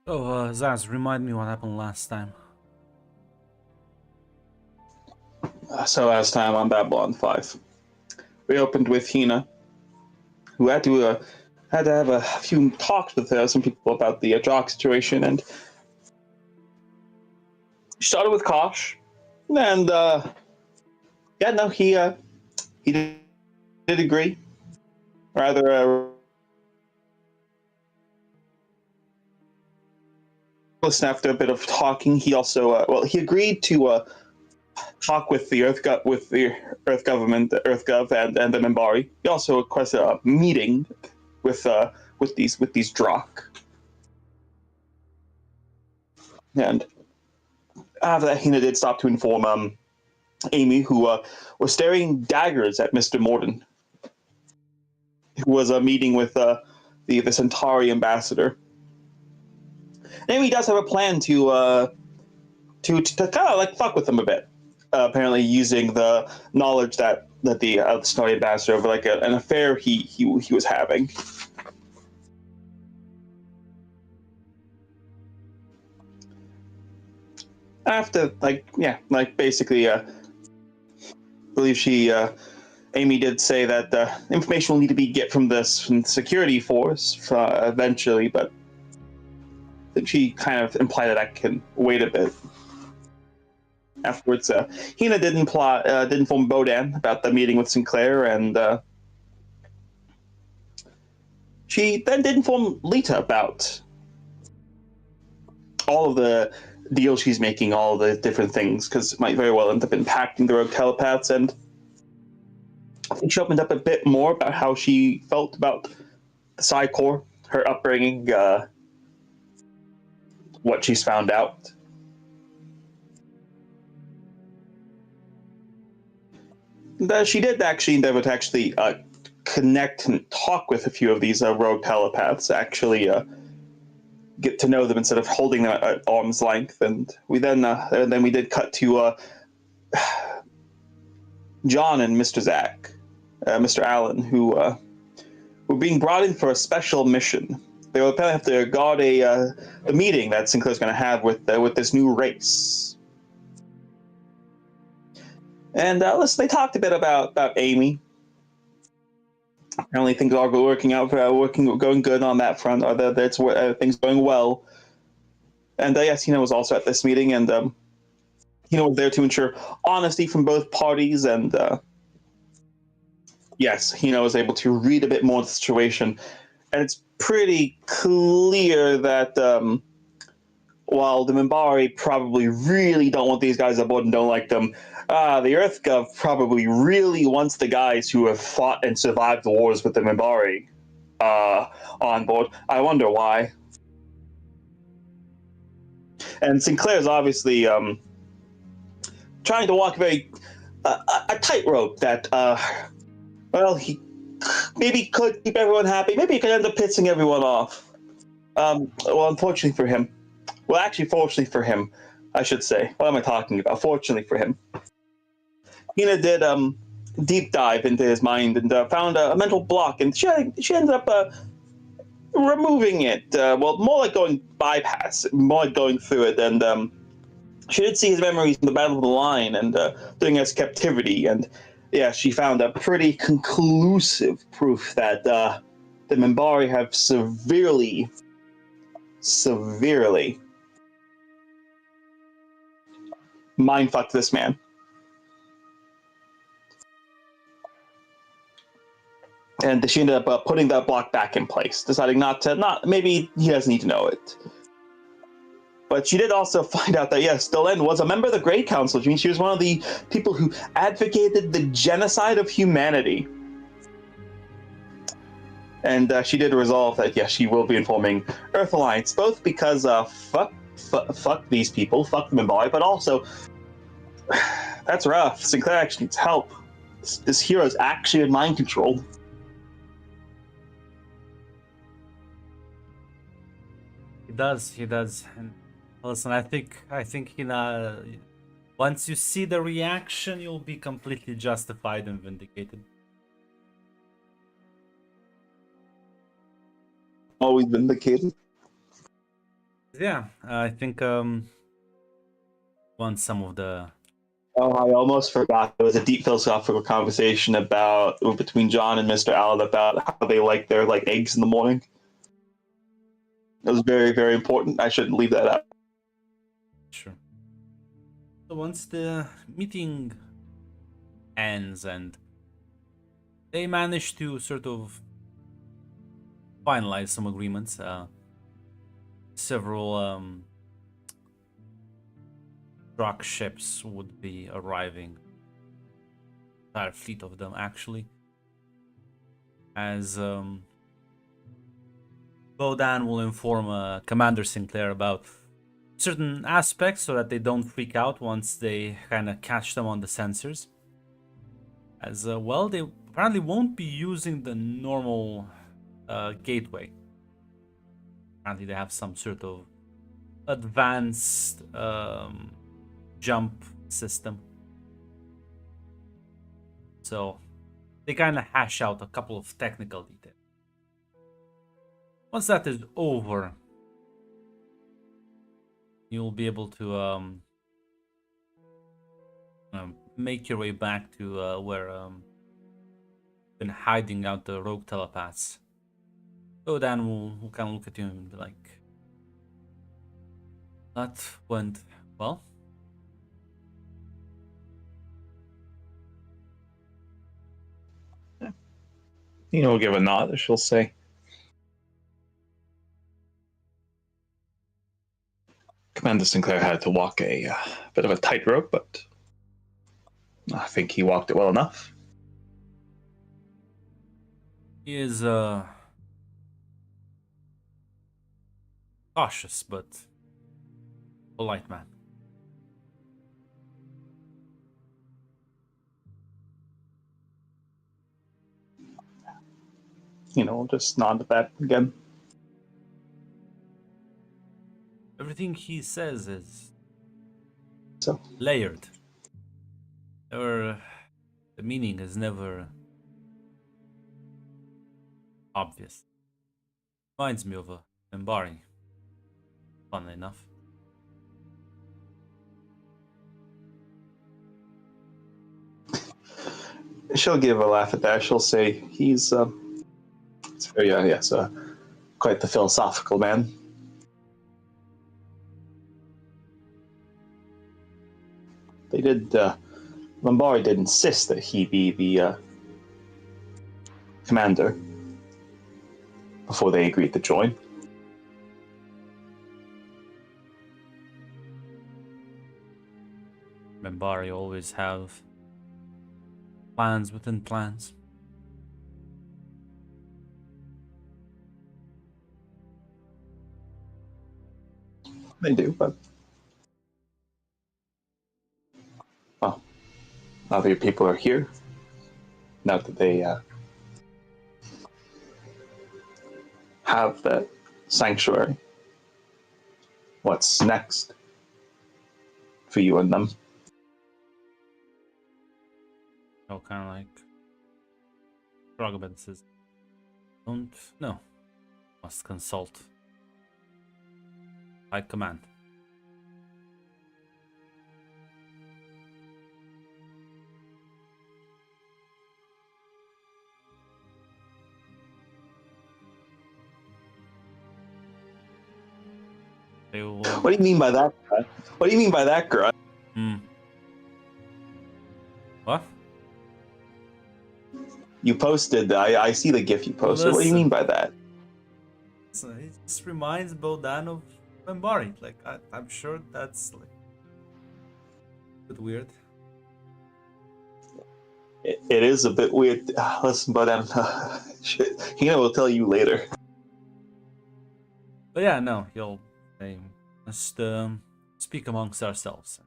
Oh, Zaz, remind me what happened last time. So last time on Babylon 5, we opened with Hina, who had to have a few talks with some people about the Jock situation, and started with Kosh, and yeah, no, he did agree. Rather, listen, after a bit of talking, he also he agreed to talk with the Earth government, the Earth Gov, and the Minbari. He also requested a meeting with these Drock. And after that, Hina did stop to inform Amy, who was staring daggers at Mr. Morden, who was meeting with the Centauri ambassador. And Amy does have a plan to kind of like fuck with him a bit. Apparently, using the knowledge that the Centauri ambassador over like an affair he was having. After basically, I believe Amy did say that information will need to be get from the security force eventually, but I think she kind of implied that I can wait a bit. Afterwards, Hina did inform Bodan about the meeting with Sinclair, and she then did inform Lita about all of the deals she's making, all of the different things, because it might very well end up impacting the rogue telepaths. And I think she opened up a bit more about how she felt about the Psi Corps, her upbringing, what she's found out. She did actually endeavor to actually connect and talk with a few of these rogue telepaths, actually get to know them instead of holding them at arm's length. And we then we did cut to John and Mr. Zach, Mr. Allen, who were being brought in for a special mission. They will apparently have to guard a meeting that Sinclair's going to have with this new race. And listen, they talked a bit about Amy. Apparently, things are going good on that front. Or that's things going well. And yes, Hina was also at this meeting, and Hina was there to ensure honesty from both parties. And yes, Hina was able to read a bit more of the situation, and it's pretty clear that while the Minbari probably really don't want these guys aboard and don't like them, the EarthGov probably really wants the guys who have fought and survived the wars with the Minbari on board. I wonder why. And Sinclair's obviously trying to walk a tightrope that, well, he maybe could keep everyone happy. Maybe he could end up pissing everyone off. Well, unfortunately for him. Well, actually, fortunately for him, I should say. What am I talking about? Fortunately for him. Hina did deep dive into his mind and found a mental block, and she ended up removing it. Well, more like going bypass, more like going through it. And she did see his memories from the Battle of the Line and during his captivity. And yeah, she found a pretty conclusive proof that the Minbari have severely mindfucked this man. And she ended up putting that block back in place, deciding maybe he doesn't need to know it. But she did also find out that, yes, Delenn was a member of the Great Council, which means she was one of the people who advocated the genocide of humanity. And she did resolve that, yes, she will be informing Earth Alliance, both because fuck these people, fuck the Minbari, but also, that's rough. Sinclair actually needs help. This hero's actually in mind control. He does. And listen, I think once you see the reaction, you'll be completely justified and vindicated. Always vindicated. Yeah, I think once some of the Oh, I almost forgot. It was a deep philosophical conversation about between John and Mr. Allen about how they like their like eggs in the morning. It was very, very important. I shouldn't leave that out. sure. So once the meeting ends and they manage to sort of finalize some agreements, several truck ships would be arriving, entire fleet of them actually, as Bodan will inform Commander Sinclair about certain aspects so that they don't freak out once they kind of catch them on the sensors. As well, they apparently won't be using the normal gateway. Apparently, they have some sort of advanced jump system. So they kind of hash out a couple of technical details. Once that is over, you'll be able to make your way back to where been hiding out the rogue telepaths. So Dan will kind of look at you and be like, that went well. We'll give a nod. She'll say, Commander Sinclair had to walk a bit of a tightrope, but I think he walked it well enough. He is cautious but polite man. We'll just nod to that again. Everything he says is So layered. Or the meaning is never obvious. Reminds me of a Embari. Funnily enough. she'll give a laugh at that. She'll say he's it's very yes, quite the philosophical man. They did. Lombari did insist that he be the commander before they agreed to join. Membari always have plans within plans. They do, but well, now that your people are here, now that they have that sanctuary, what's next for you and them? So kind of like Rogoban says, don't know. Must consult. High command. They will... What do you mean by that, Grunt? What do you mean by that, Grunt? What? You posted. I see the GIF you posted. What do you Listen. mean by that? So it just reminds Bodan of Membari. Like I'm sure that's like a bit weird. It is a bit weird. Listen, but Hina will tell you later. But yeah, no, you'll must speak amongst ourselves.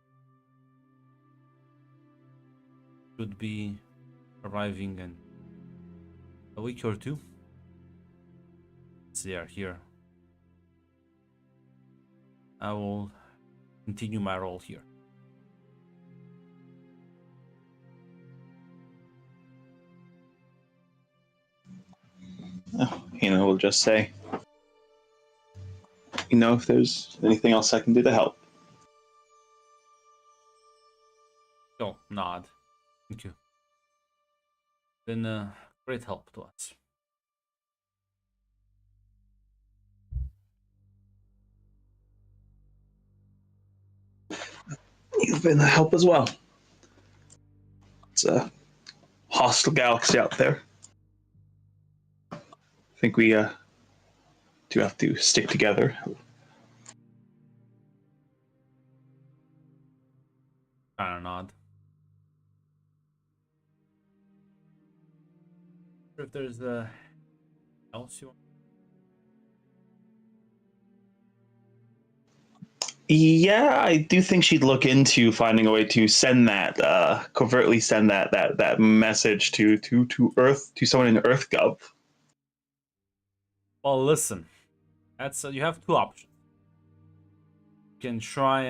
Should be arriving in a week or two. They are here. I will continue my role here. Hina will just say, me know if there's anything else I can do to help. Go nod. Thank you. Been a great help to us. You've been a help as well. It's a hostile galaxy out there. I think we do have to stick together. Kind of nod. If there's else you want. Yeah, I do think she'd look into finding a way to send that, covertly send that message to Earth, to someone in EarthGov. Well, listen. That's you have two options. You can try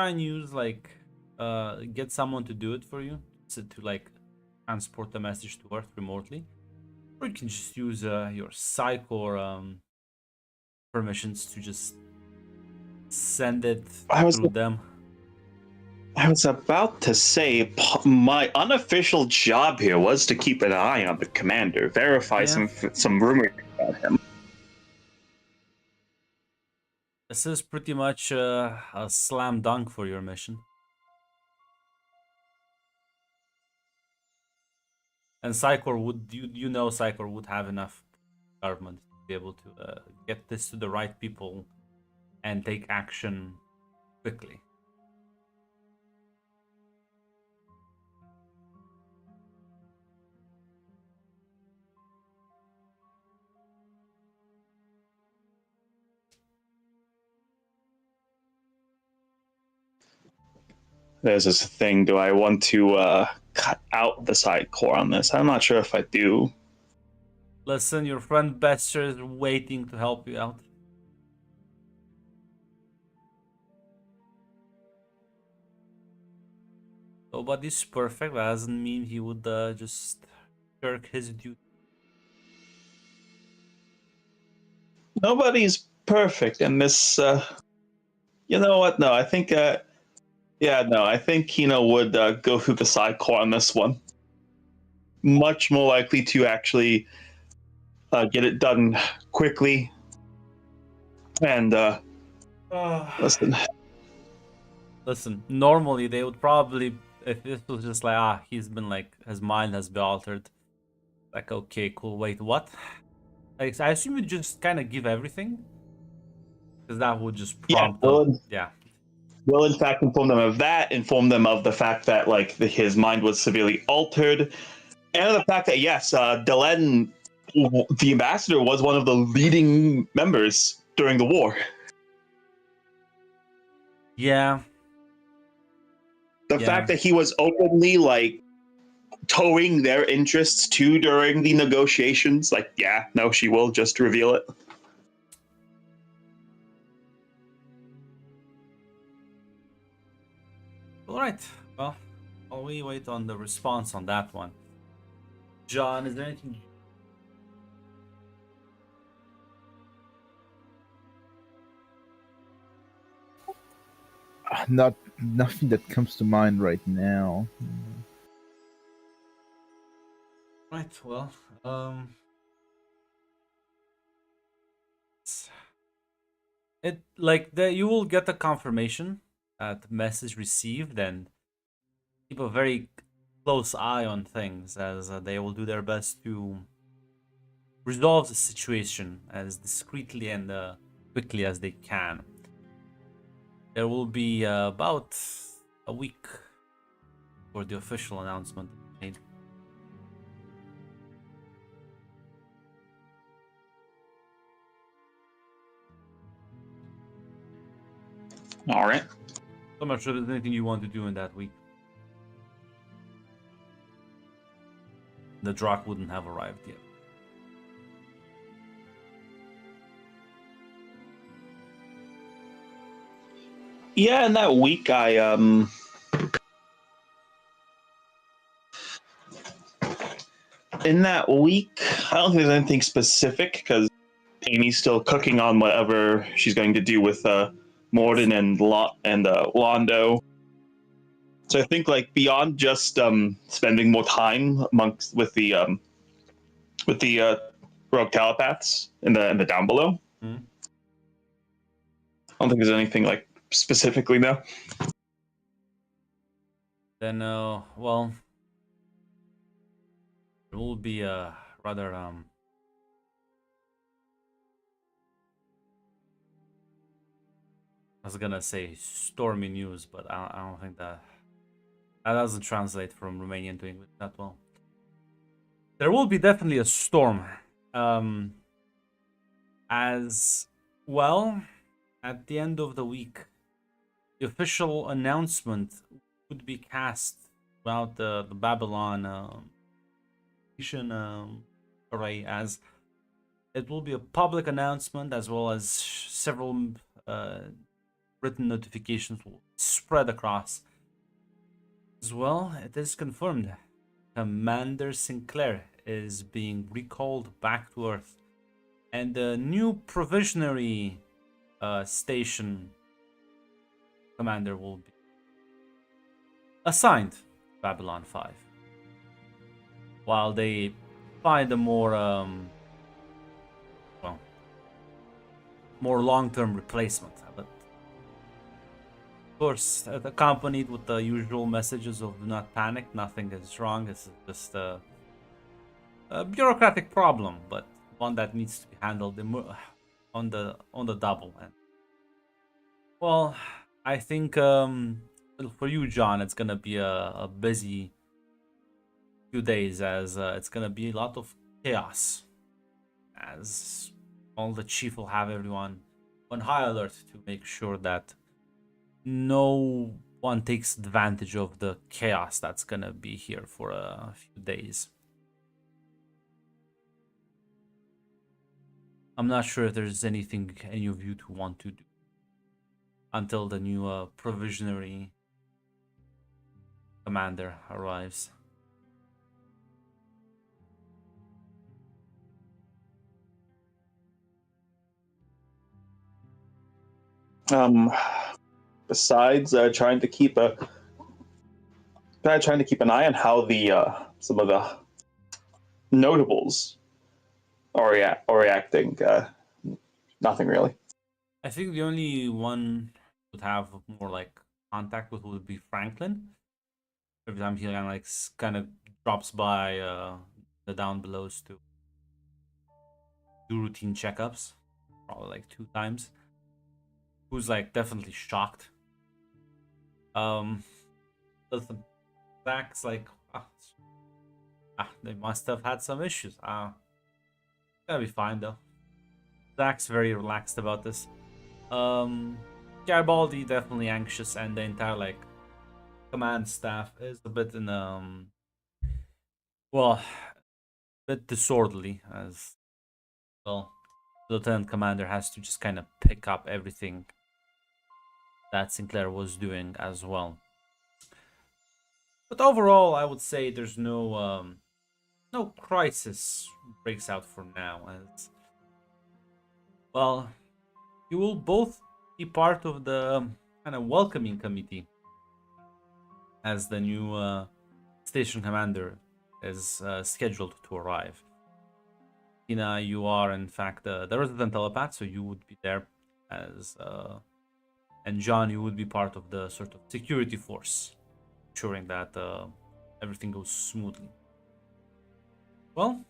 and use like get someone to do it for you, so to like transport the message to Earth remotely, or you can just use your psych or permissions to just send it through them. I was about to say, my unofficial job here was to keep an eye on the commander, verify some rumors about him. This is pretty much a slam dunk for your mission. And Psychor would, you know, Psychor would have enough government to be able to get this to the right people and take action quickly. There's this thing, do I want to cut out the side core on this? I'm not sure if I do. Listen, your friend Bester is waiting to help you out. Nobody's perfect. That doesn't mean he would just shirk his duty. Nobody's perfect in this. You know what? No, I think. I think Kino would go through the side core on this one. Much more likely to actually get it done quickly. And listen. Normally they would probably, if this was just like he's been like his mind has been altered. Like okay, cool. Wait, what? Like, I assume you just kind of give everything, because that would just prompt. Will in fact inform them of that. Inform them of the fact that like his mind was severely altered, and the fact that yes, Delenn, the ambassador, was one of the leading members during the war. Yeah. The fact that he was openly like towing their interests too during the negotiations, like she will just reveal it. All right. Well, while we wait on the response on that one, John, is there anything? Nothing that comes to mind right now. Right. Well, it like you will get a confirmation that the message received, and keep a very close eye on things, as they will do their best to resolve the situation as discreetly and quickly as they can. There will be about a week for the official announcement made. All right. I'm not sure there's anything you want to do in that week. The Drakh wouldn't have arrived yet. Yeah, in that week, in that week, I don't think there's anything specific because Amy's still cooking on whatever she's going to do with Morden and Londo. So I think like beyond just spending more time amongst with the rogue telepaths in the down below. Mhm. I don't think there's anything like specifically now. Then, well, it will be rather I was gonna say stormy news, but I don't think that doesn't translate from Romanian to English that well. There will be definitely a storm, as well. At the end of the week, the official announcement would be cast about the Babylon mission array, as it will be a public announcement as well as several written notifications will spread across. As well, it is confirmed Commander Sinclair is being recalled back to Earth, and the new provisionary station commander will be assigned Babylon 5, while they find a more more long-term replacement. But of course, accompanied with the usual messages of "Do not panic, nothing is wrong. This is just a bureaucratic problem, but one that needs to be handled on the double." And well, I think for you, John, it's gonna be a busy few days, as it's gonna be a lot of chaos, as all the chief will have everyone on high alert to make sure that no one takes advantage of the chaos that's gonna be here for a few days. I'm not sure if there's anything any of you two want to do until the new provisionary commander arrives. Besides trying to keep an eye on how the some of the notables are reacting. Nothing really. I think the only one would have more like contact with would be Franklin. Every time he kind of drops by the down belows to do routine checkups, probably like 2 times. Who's like definitely shocked. Listen, Zach's like, they must have had some issues. Gonna be fine though. Zach's very relaxed about this. Garibaldi definitely anxious, and the entire command staff is a bit in well, a bit disorderly, as well. The lieutenant commander has to just kind of pick up everything that Sinclair was doing as well. But overall, I would say there's no crisis breaks out for now, as well. You will both be part of the kind of welcoming committee, as the new station commander is scheduled to arrive. Tina, you are in fact the resident telepath, so you would be there, as and John, you would be part of the sort of security force, ensuring that everything goes smoothly. Well,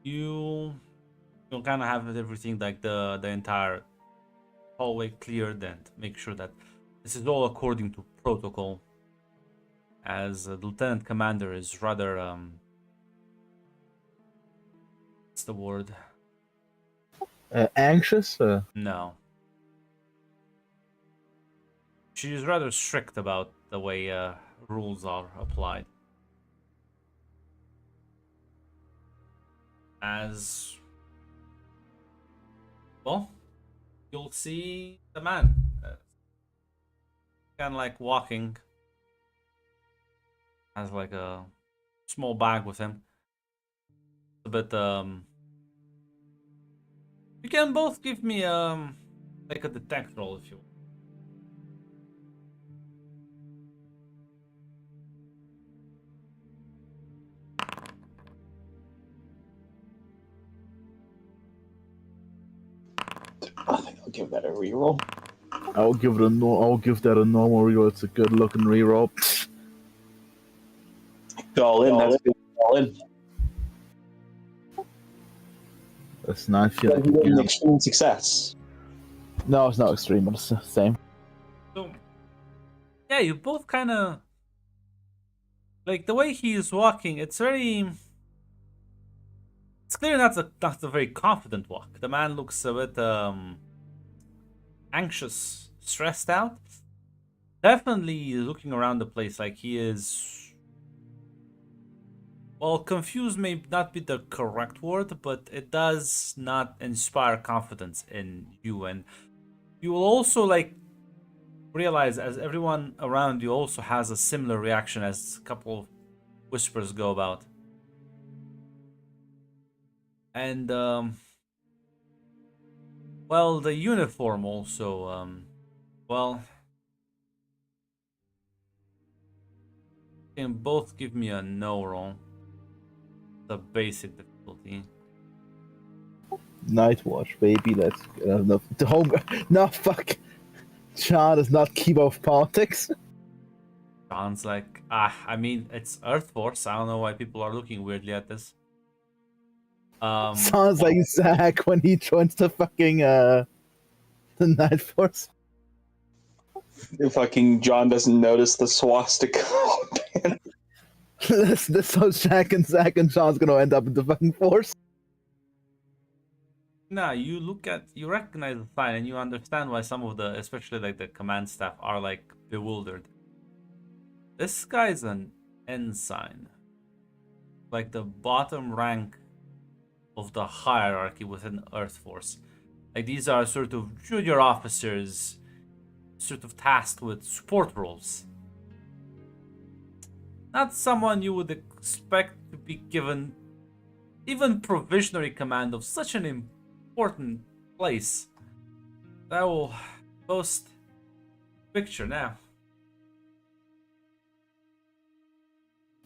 you'll kind of have everything, like the entire hallway cleared, and make sure that this is all according to protocol, as the lieutenant commander is rather what's the word? Anxious? No. She is rather strict about the way rules are applied. As well, you'll see the man kind of like walking, has like a small bag with him, But you can both give me like a detect roll if you want. I think I'll give that a reroll. I'll give that a normal reroll. It's a good looking reroll. All in. That's good. All in. That's not You feeling. get an extreme success. No, it's not extreme, but it's the same. So yeah, you both kind of like the way he is walking. It's very. It's clearly not a very confident walk. The man looks a bit anxious, stressed out. Definitely looking around the place like he is. Well, confused may not be the correct word, but it does not inspire confidence in you. And you will also like realize as everyone around you also has a similar reaction as a couple of whispers go about. And well, the uniform also well, can both give me a no roll. The basic difficulty. Night watch, baby. Let's the home. No, fuck. John does not keep off politics. Sounds like I mean it's Earth Force. I don't know why people are looking weirdly at this. Sounds like Zach when he joins the fucking the Night Force. Fucking John doesn't notice the swastika. This how Zach and John's gonna end up in the fucking force. Nah, you recognize the sign and you understand why some of the, especially like the command staff, are like bewildered. This guy's an ensign, like the bottom rank of the hierarchy within Earth Force. Like these are sort of junior officers, sort of tasked with support roles. Not someone you would expect to be given even provisionary command of such an important place. I will post picture now.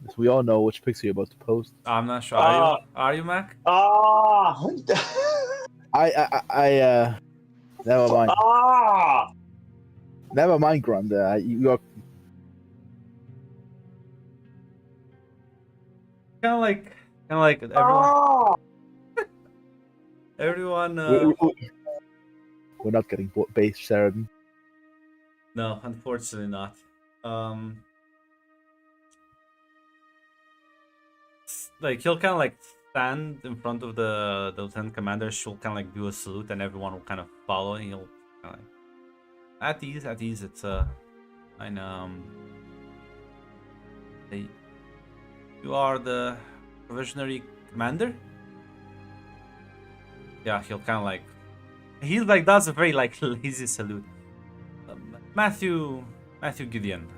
Yes, we all know which picture you're about to post. I'm not sure. Are you Mac? Ah! Never mind. Ah! Never mind, Grande. You're Kind of like everyone. Everyone. we're not getting base Sheridan. No, unfortunately not. Like he'll kind of like stand in front of the lieutenant commander. She'll kind of like do a salute, and everyone will kind of follow. And he'll kind of like at ease. It's and you are the provisionary commander. Yeah, he'll kind of like he like does a very like lazy salute. Matthew Gideon.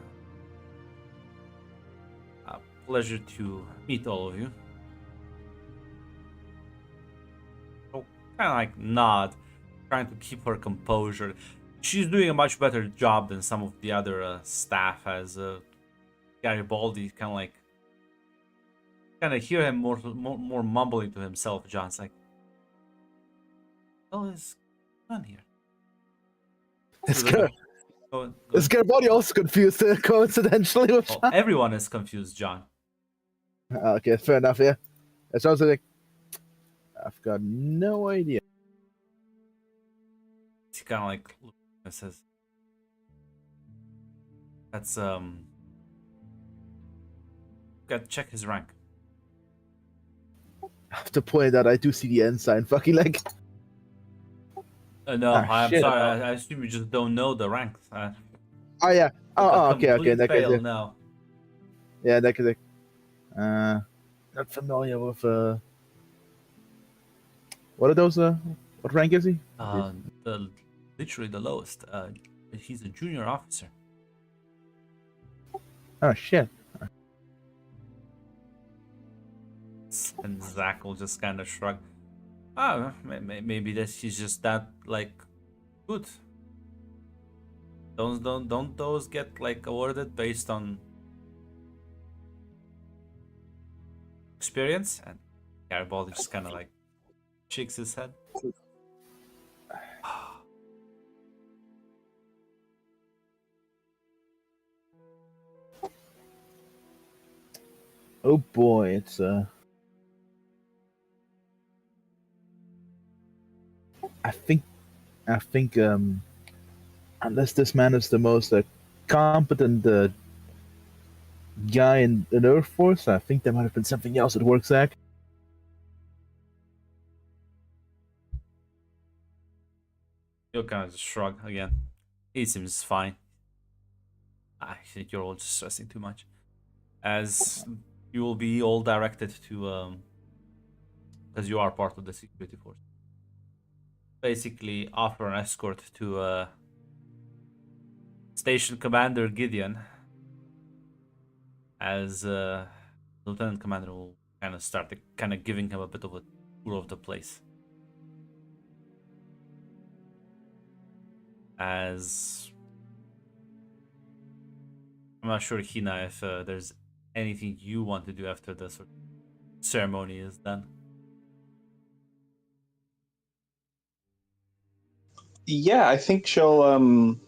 Pleasure to meet all of you. So kind of like nod, trying to keep her composure. She's doing a much better job than some of the other staff. As Garibaldi kind of hear him more mumbling to himself. John's like, "What is going on here?" It's good. Is Garibaldi also confused coincidentally with John? Everyone is confused, John. Okay, fair enough, yeah. It sounds like I've got no idea. He kind of like says, "That's gotta check his rank." I have to point out I do see the ensign fucking like. No, I'm shit. sorry. I assume you just don't know the ranks. Oh yeah. Okay. In that case, Fail now. yeah, in that case, not familiar with what are those? What rank is he? Literally the lowest. He's a junior officer. Oh shit. And Zach will just kind of shrug. Ah, maybe that he's just that like good. Don't those get like awarded based on experience? And Garibaldi just kind of like shakes his head. Oh boy, it's I think unless this man is the most competent guy in the Air Force, I think there might have been something else at work, Zach. You'll kind of just shrug again. He seems fine. I think you're all just stressing too much. As you will be all directed to because you are part of the security force. Basically offer an escort to Station Commander Gideon, as Lieutenant Commander will kind of start kind of giving him a bit of a tour of the place. As I'm not sure, Hina, if there's anything you want to do after the sort of ceremony is done. Yeah, I think she'll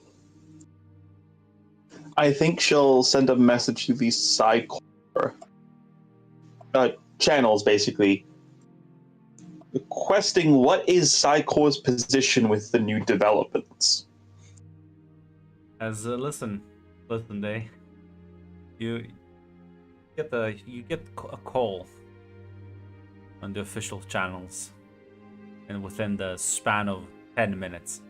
send a message to these side core channels, basically, requesting what is Psycor's position with the new developments. As listen, Day, you get a call on the official channels, and within the span of 10 minutes.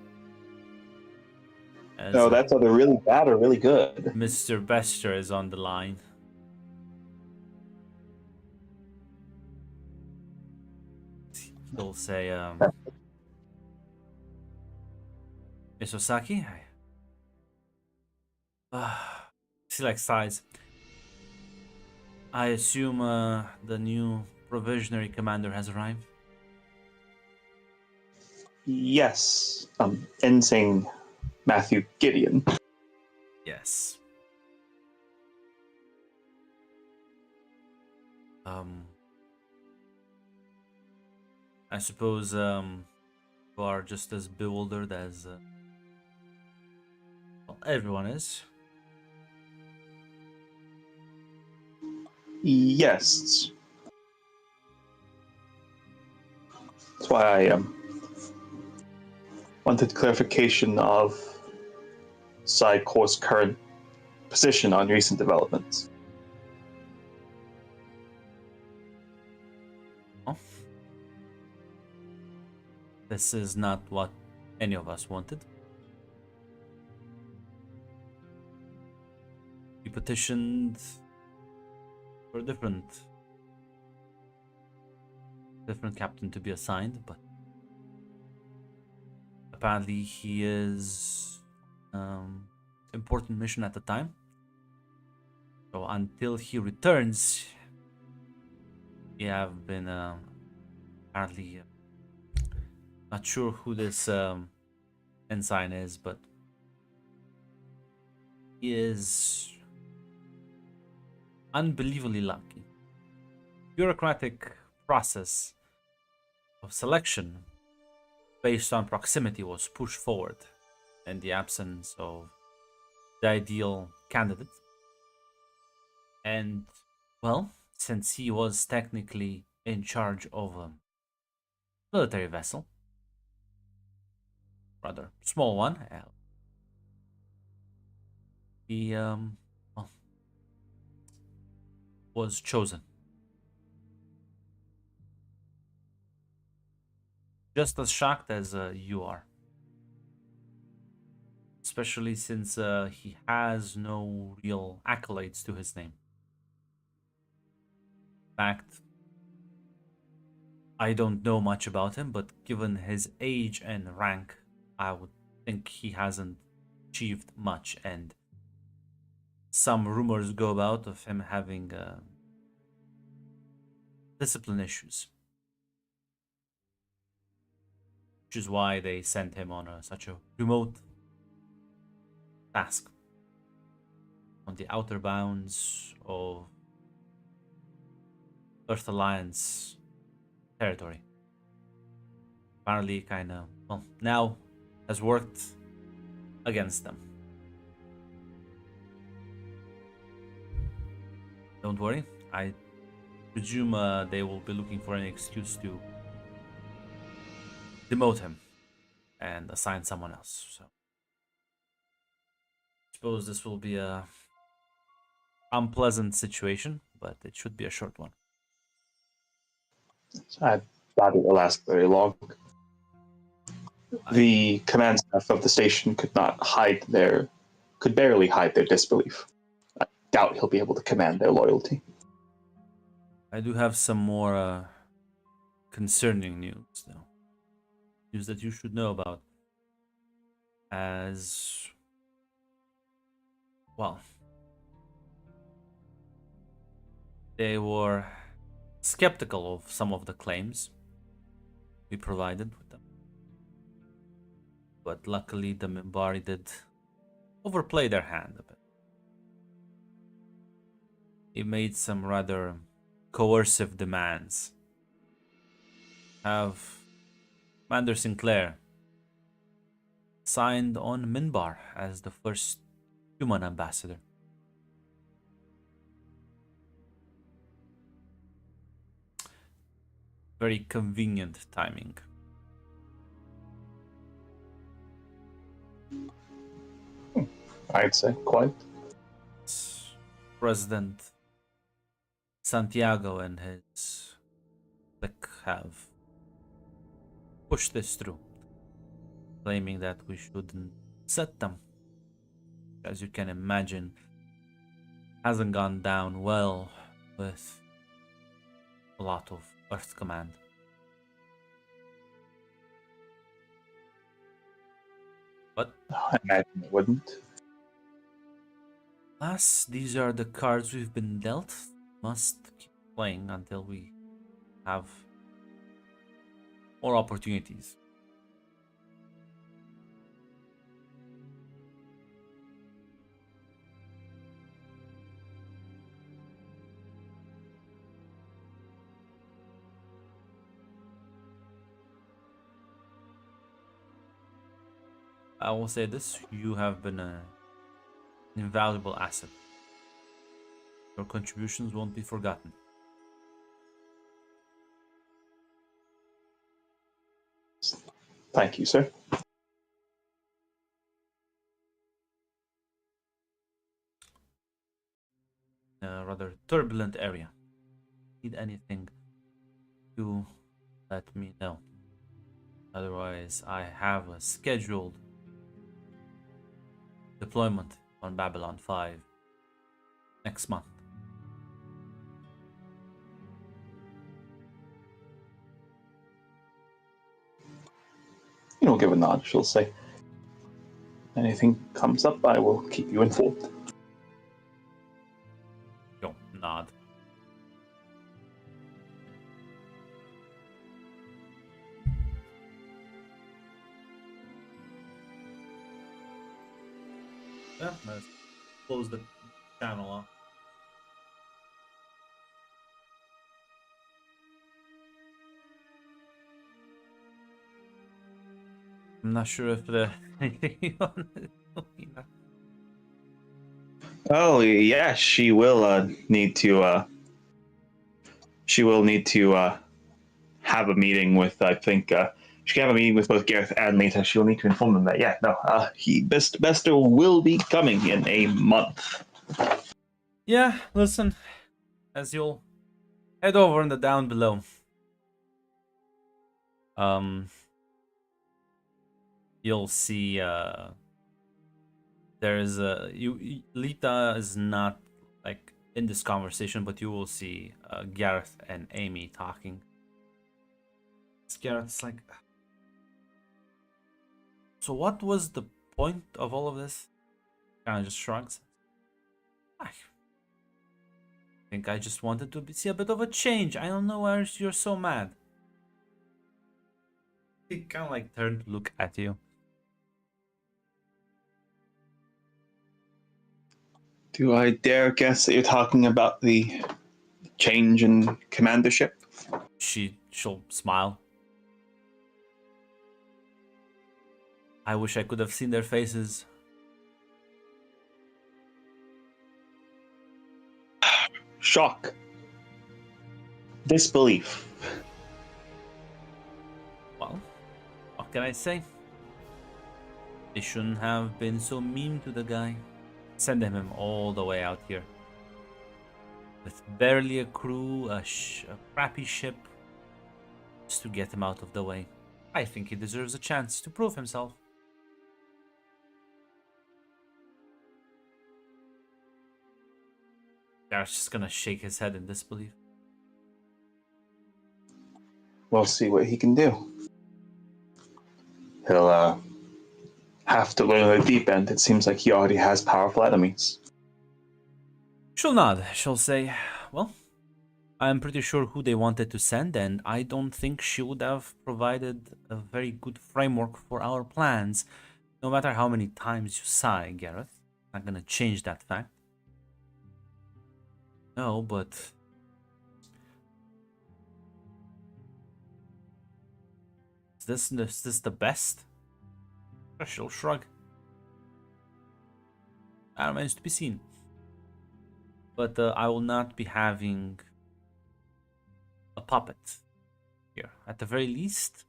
As, No, that's either really bad or really good. Mr. Bester is on the line. He'll say, Miss Osaki, she like sighs. I assume the new provisionary commander has arrived. Yes, Ensign Matthew Gideon. Yes. I suppose you are just as bewildered as well, everyone is. Yes. That's why I wanted clarification of Psycor's current position on recent developments. Oh. This is not what any of us wanted. We petitioned for a different captain to be assigned, but apparently he is important mission at the time. So until he returns, we have been apparently not sure who this ensign is, but he is unbelievably lucky. Bureaucratic process of selection based on proximity was pushed forward in the absence of the ideal candidate. And, well, since he was technically in charge of a military vessel, rather small one, he well, was chosen. Just as shocked as you are. Especially since he has no real accolades to his name. In fact, I don't know much about him, but given his age and rank, I would think he hasn't achieved much, and some rumors go about of him having discipline issues, which is why they sent him on such a remote task on the outer bounds of Earth Alliance territory. Apparently, kind of, well, now has worked against them. Don't worry, I presume they will be looking for an excuse to demote him and assign someone else. So, I suppose this will be a unpleasant situation, but it should be a short one. I doubt it will last very long. The command staff of the station could barely hide their disbelief. I doubt he'll be able to command their loyalty. I do have some more concerning news, though. News that you should know about. As well, they were skeptical of some of the claims we provided with them. But luckily, the Minbari did overplay their hand a bit. He made some rather coercive demands. Have Commander Sinclair signed on Minbar as the first human ambassador. Very convenient timing. I'd say quite. President Santiago and his clique have pushed this through, claiming that we shouldn't set them. As you can imagine, hasn't gone down well with a lot of Earth Command. But I imagine it wouldn't. alas, these are the cards we've been dealt. Must keep playing until we have more opportunities. I will say this, you have been an invaluable asset. Your contributions won't be forgotten. Thank you, sir. A rather turbulent area. Need anything, do let me know. Otherwise, I have a scheduled deployment on Babylon 5 next month. You'll give a nod, she'll say. Anything comes up, I will keep you informed. Yo, nod. Yeah, let's close the channel off. I'm not sure if the anything you want to do. Oh yeah, she will need to. She will need to have a meeting with. I think she can have a meeting with both Gareth and Lita. She'll need to inform them that Bester will be coming in a month. Yeah, listen, as you'll head over in the down below. You'll see there's Lita is not like in this conversation, but you will see Gareth and Amy talking. Gareth's like, so what was the point of all of this? Kind of just shrugs. I think I just wanted to see a bit of a change. I don't know why you're so mad. He kind of like turned to look at you. Do I dare guess that you're talking about the change in commandership? She'll smile. I wish I could have seen their faces. Shock. Disbelief. Well, what can I say? They shouldn't have been so mean to the guy. Sending him all the way out here. With barely a crew, a crappy ship. Just to get him out of the way. I think he deserves a chance to prove himself. Gareth's just gonna shake his head in disbelief. We'll see what he can do. He'll have to learn the deep end. It seems like he already has powerful enemies. She'll nod. She'll say, well, I'm pretty sure who they wanted to send, and I don't think she would have provided a very good framework for our plans. No matter how many times you sigh, Gareth. Not gonna change that fact. No, but... Is this the best? She'll shrug. That remains to be seen. But I will not be having a puppet here. At the very least,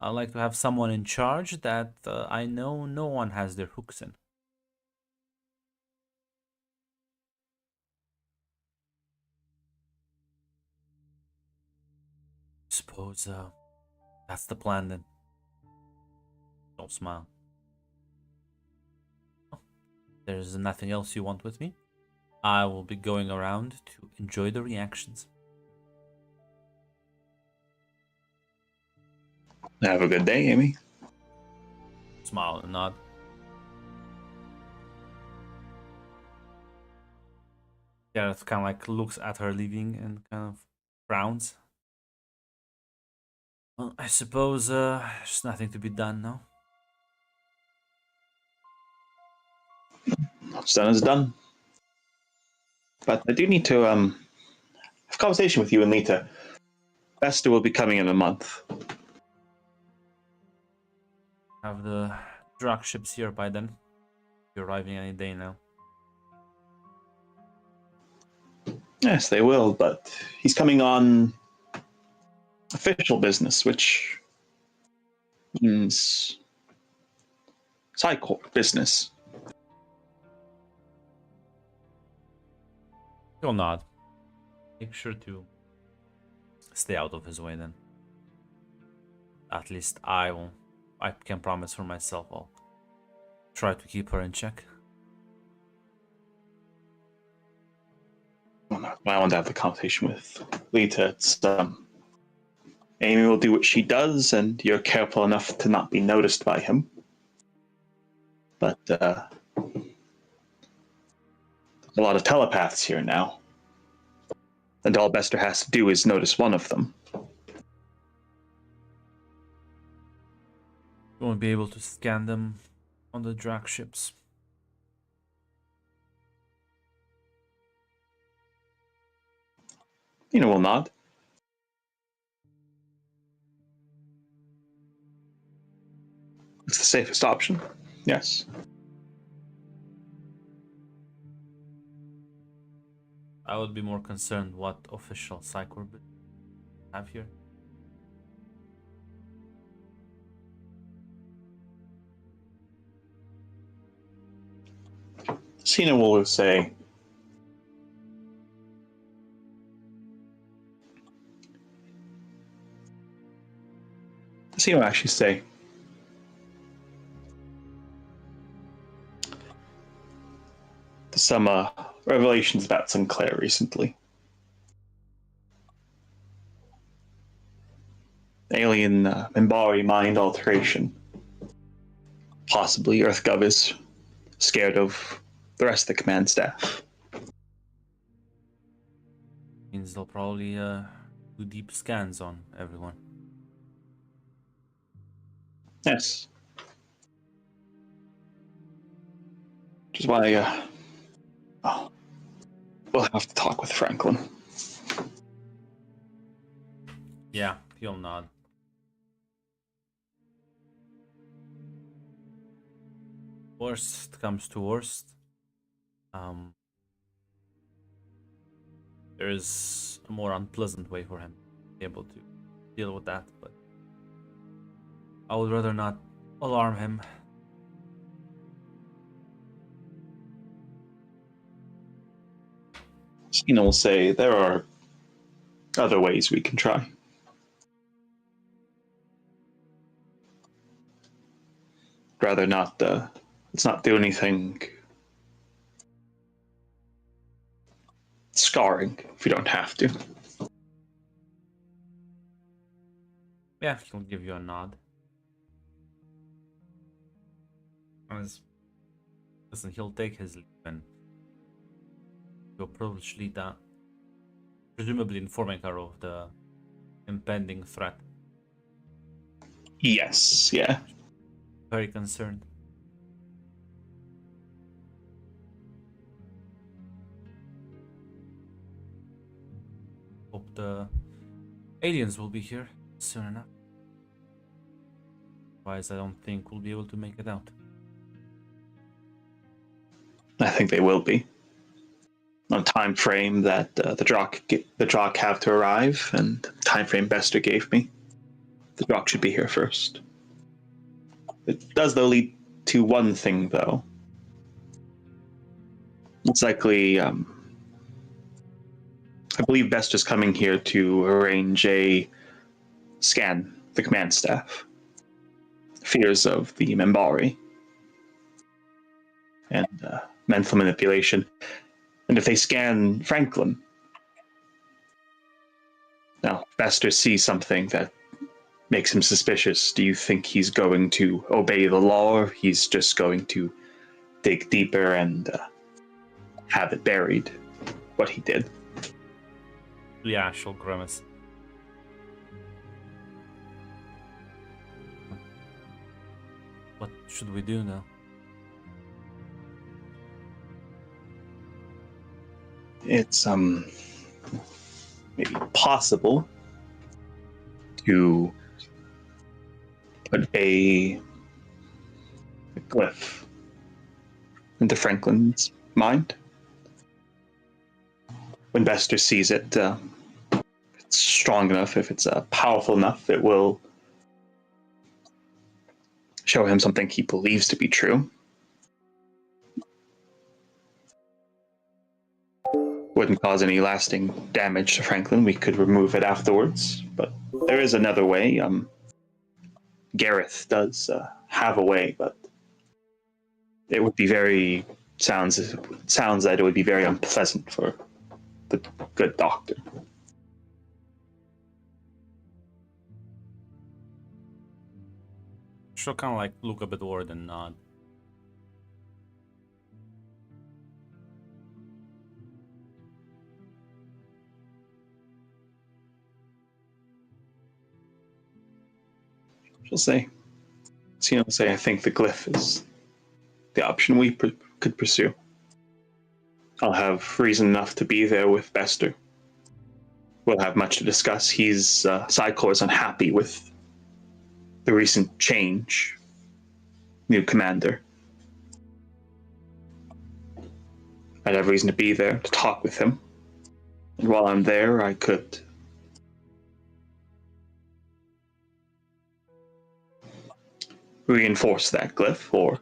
I'd like to have someone in charge that I know no one has their hooks in. Suppose that's the plan then. Don't smile. Oh, there's nothing else you want with me? I will be going around to enjoy the reactions. Have a good day, Amy. Smile and nod. Gareth kind of like looks at her leaving and kind of frowns. Well, I suppose there's nothing to be done now. What's done is done. But I do need to have a conversation with you and Lita. Esther will be coming in a month. Have the drug ships here by then. You're arriving any day now. Yes, they will, but he's coming on official business, which means side court business. He'll nod. Make sure to stay out of his way then. At least I can promise for myself I'll try to keep her in check. I want to have the conversation with Lita. It's Amy will do what she does, and you're careful enough to not be noticed by him. But there's a lot of telepaths here now, and all Bester has to do is notice one of them. You won't be able to scan them on the drag ships. Tina will nod. It's the safest option. Yes. I would be more concerned what official Psych Orbit have here. Cena will say, Cena will actually say, some revelations about Sinclair recently. Alien Minbari mind alteration. Possibly EarthGov is scared of the rest of the command staff. Means they'll probably do deep scans on everyone. Yes. Which is why oh, we'll have to talk with Franklin. Yeah, he'll nod. Worst comes to worst. There is a more unpleasant way for him to be able to deal with that, but I would rather not alarm him. Cena will say there are other ways we can try. Rather not. Let's not do anything scarring if we don't have to. Yeah, he'll give you a nod. Listen, he'll take his leave and go approach Lita, presumably informing her of the impending threat. Yes, yeah. Very concerned. Hope the aliens will be here soon enough. Otherwise, I don't think we'll be able to make it out. I think they will be. On time frame that the Drock have to arrive, and time frame Bester gave me. The Drock should be here first. It does though lead to one thing though. It's likely I believe Bester's coming here to arrange a scan the command staff. Fears of the Membari and mental manipulation. And if they scan Franklin, now Bester sees something that makes him suspicious. Do you think he's going to obey the law, or he's just going to dig deeper and have it buried, what he did? Yeah, she'll grimace. What should we do now? It's maybe possible to put a glyph into Franklin's mind. When Bester sees it, if it's strong enough, if it's powerful enough, it will show him something he believes to be true. Wouldn't cause any lasting damage to Franklin. We could remove it afterwards, but there is another way. Gareth does have a way, but it would be very sounds that it would be very unpleasant for the good doctor. She'll kind of like look a bit worried and nod. She'll say, Cena will say, I think the glyph is the option we could pursue. I'll have reason enough to be there with Bester. We'll have much to discuss. He's Psychor is unhappy with the recent change. New commander. I'd have reason to be there to talk with him. And while I'm there, I could reinforce that glyph or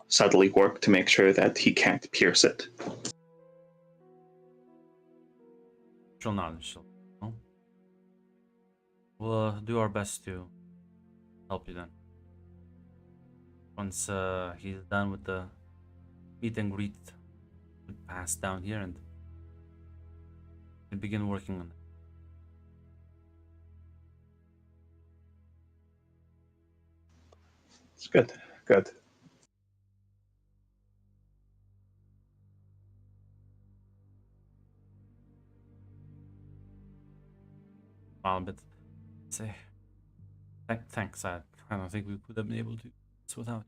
subtly work to make sure that he can't pierce it. She'll nod. Oh. We'll do our best to help you then. Once he's done with the meet and greet, we'll pass down here and we'll begin working on it. It's good. Good. smile a bit. Say, thanks. I don't think we could have been able to do this without.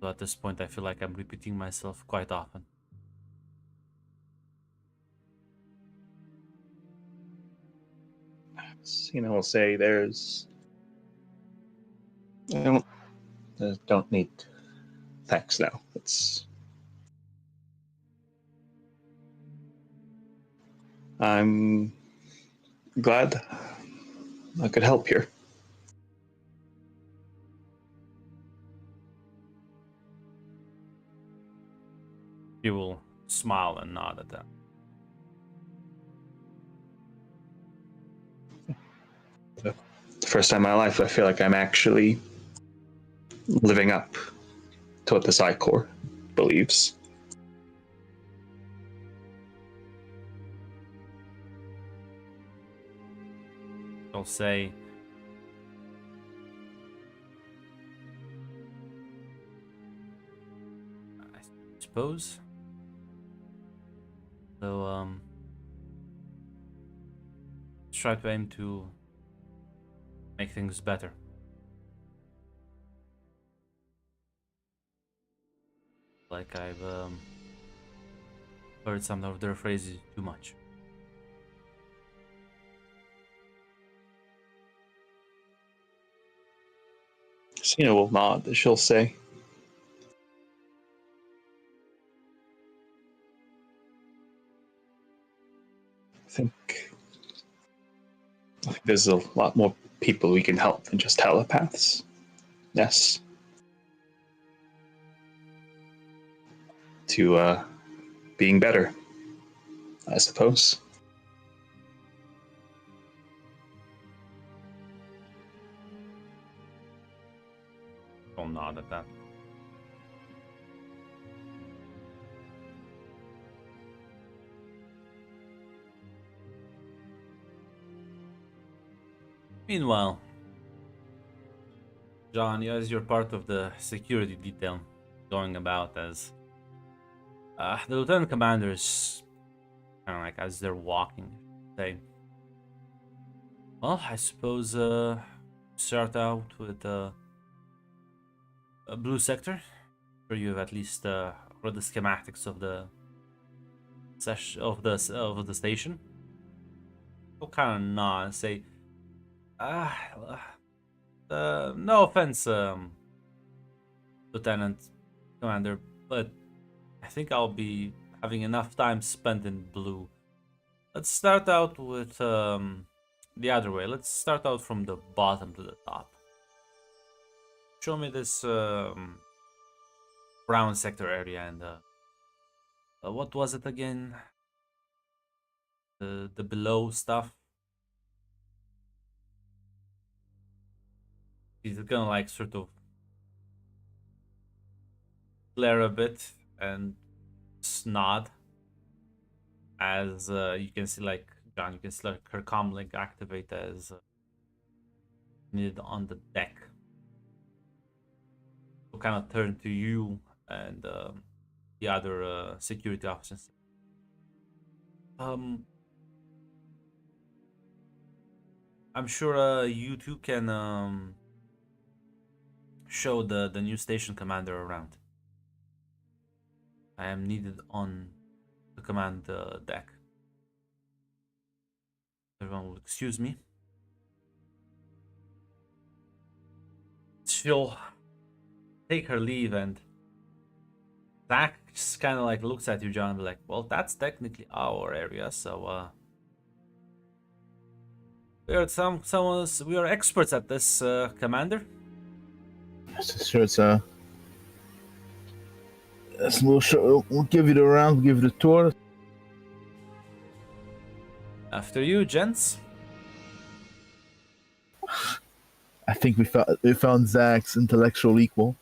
So at this point, I feel like I'm repeating myself quite often. We'll say I don't need thanks now. I'm glad I could help here. You will smile and nod at that. The first time in my life, I feel like I'm actually living up to what the Psi Corps believes. I'll say, I suppose. So let's try to aim to make things better. Like I've heard some of their phrases too much. Cena will nod. She'll say, I think there's a lot more people we can help than just telepaths. Yes. To being better, I suppose. I'll nod at that. Meanwhile, John, as you're part of the security detail going about as the lieutenant commanders, kind of like as they're walking, say, well, I suppose start out with a blue sector, where you've at least read the schematics of the of the station. You'll kind of nod and say, no offense, Lieutenant Commander, but I think I'll be having enough time spent in blue. Let's start out with the other way. Let's start out from the bottom to the top. Show me this brown sector area and what was it again? The below stuff. He's gonna like sort of flare a bit and nod as you can see, like John, you can see like her comlink activate as needed on the deck. We'll kind of turn to you and the other security officers. I'm sure you two can show the new station commander around. I am needed on the command deck. Everyone will excuse me. She'll take her leave, and Zach just kind of like looks at you, John, and be like, well, that's technically our area, so we are experts at this, Commander. Sure, it's we'll give you the round, we'll give you the tour. After you, gents. I think we found Zach's intellectual equal.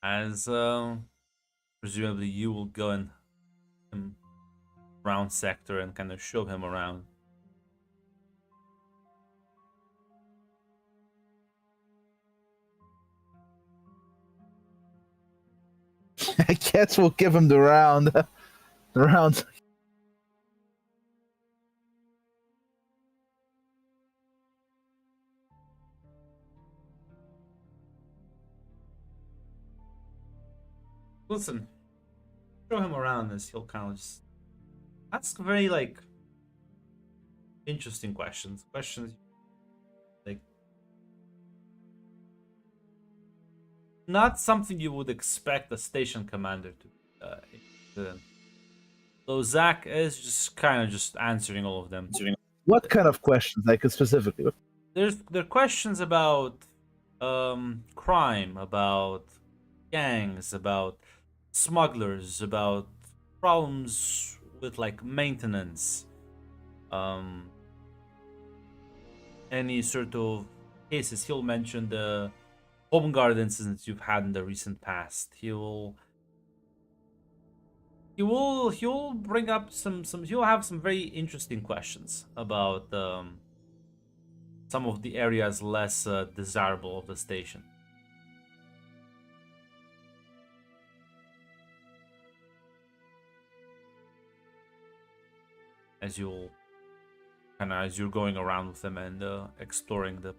As presumably you will go in round sector and kind of show him around. I guess we'll give him the round. The round. Listen, show him around this. He'll kind of just ask very like interesting questions. Questions like not something you would expect a station commander to. So Zach is just kind of just answering all of them. What kind of questions, like specifically? There are questions about crime, about gangs, about smugglers, about problems with like maintenance, any sort of cases. He'll mention the home guard incidents you've had in the recent past. He'll bring up some he'll have some very interesting questions about some of the areas less desirable of the station. As you're going around with them and exploring the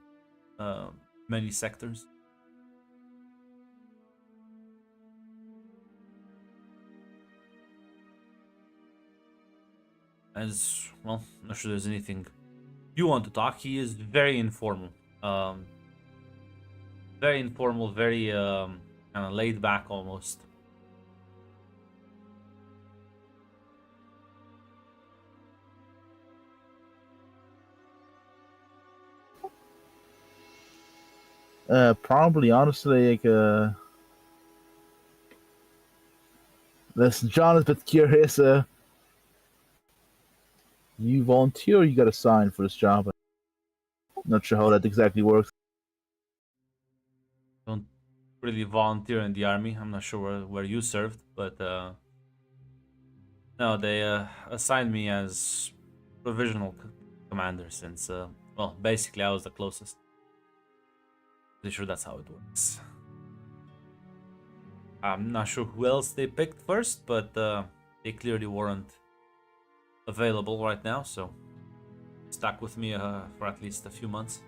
many sectors. As well, I'm not sure there's anything you want to talk. He is very informal, very kind of laid back almost. Probably, honestly, like, listen, John is a bit curious. You volunteer, or you got assigned for this job? Not sure how that exactly works. Don't really volunteer in the army. I'm not sure where you served, but no, they assigned me as provisional commander since, well, basically I was the closest. Pretty sure that's how it works. I'm not sure who else they picked first, but they clearly weren't available right now, so stuck with me for at least a few months.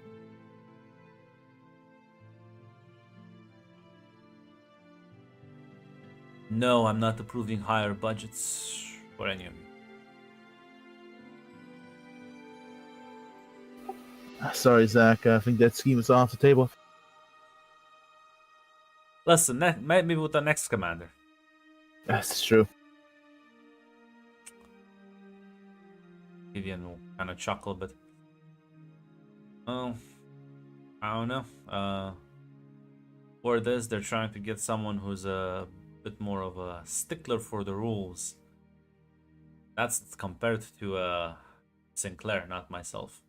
No, I'm not approving higher budgets for any of you. Sorry, Zach. I think that scheme is off the table. Listen, maybe with the next commander. That's true. Gideon will kind of chuckle a bit. Oh, I don't know. For this, they're trying to get someone who's a bit more of a stickler for the rules. That's compared to Sinclair, not myself.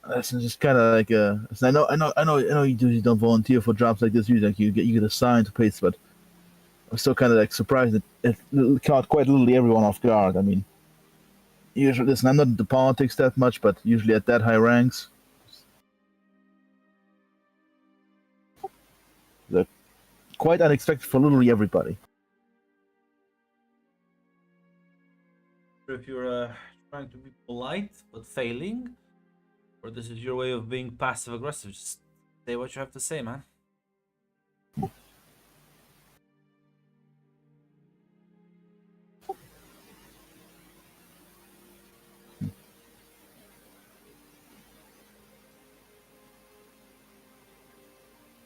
Listen, just kind of like I know you usually don't volunteer for jobs like this. Usually, like you get assigned to places, but I'm still kind of like surprised that it caught quite literally everyone off guard. I mean, usually, listen, I'm not into politics that much, but usually at that high ranks, they're quite unexpected for literally everybody. If you're trying to be polite but failing, or this is your way of being passive aggressive, just say what you have to say, man.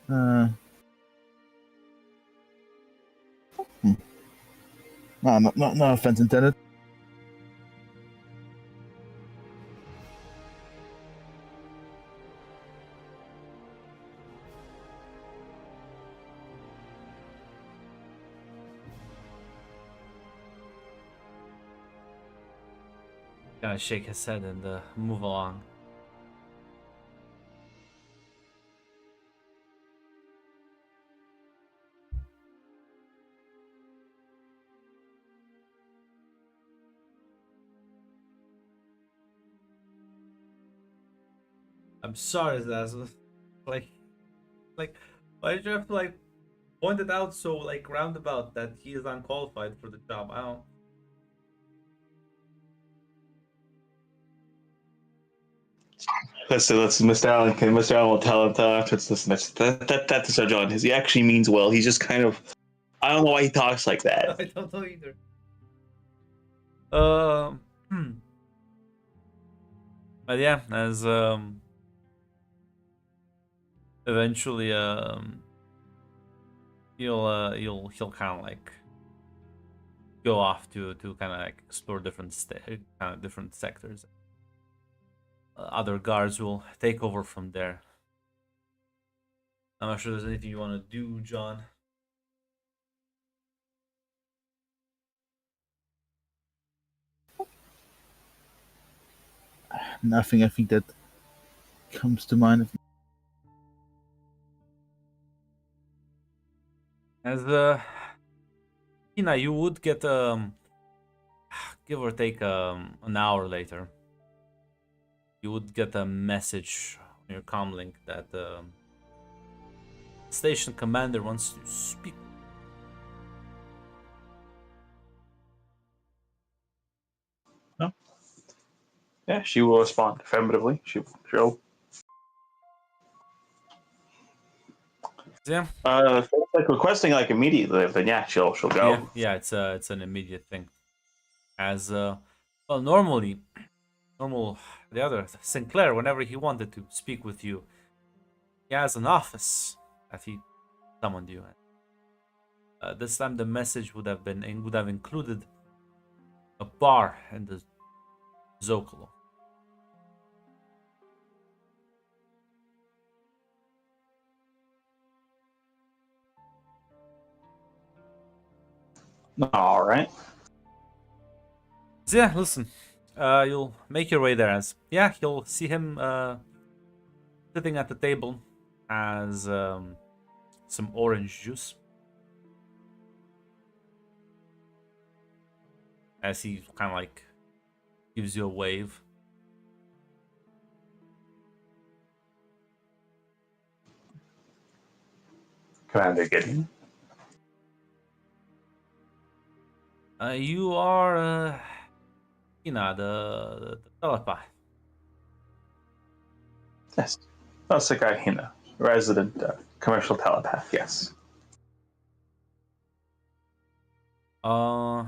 Hmm. No offense intended. Kind of shake his head and move along. I'm sorry, Zaz. Like, like, why did you have to like point it out so like roundabout that he is unqualified for the job? I don't. Listen, Mr. Allen. Mr. Allen will tell after it's listen. That's Sir John. He actually means well. He's just kind of. I don't know why he talks like that. I don't know either. But yeah, as eventually he'll kind of like go off to kind of like explore different kind of different sectors. Other guards will take over from there. I'm not sure there's anything you want to do, John. Nothing. I think that comes to mind. As Tina, you would get give or take an hour later, you would get a message on your comlink that station commander wants to speak. No. Yeah, she will respond affirmatively. She'll. Yeah. If it's like requesting like immediately, then yeah, she'll go. Yeah, it's an immediate thing. As well, normally, the other Sinclair, whenever he wanted to speak with you, he has an office that he summoned you at. This time, the message would have included a bar in the Zocalo. All right. So yeah, listen. You'll make your way there as you'll see him sitting at the table as some orange juice. As he kind of like gives you a wave. Commander Gideon. You are the telepath. Yes. Sakai Hina, resident commercial telepath, yes. So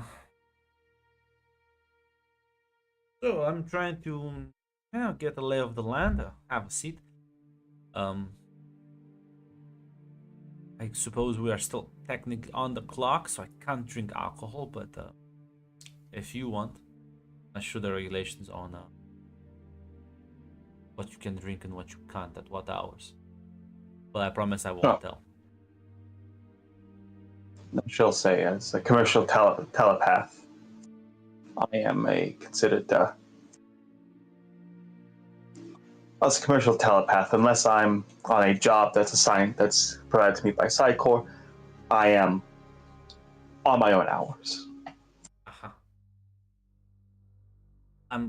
I'm trying to get a lay of the land, have a seat. I suppose we are still technically on the clock, so I can't drink alcohol, but if you want, I'm sure the regulations on what you can drink and what you can't at what hours. But I promise I won't tell. She'll say, as a commercial telepath, I am considered as a commercial telepath, unless I'm on a job that's provided to me by Psycor, I am on my own hours. Uh-huh.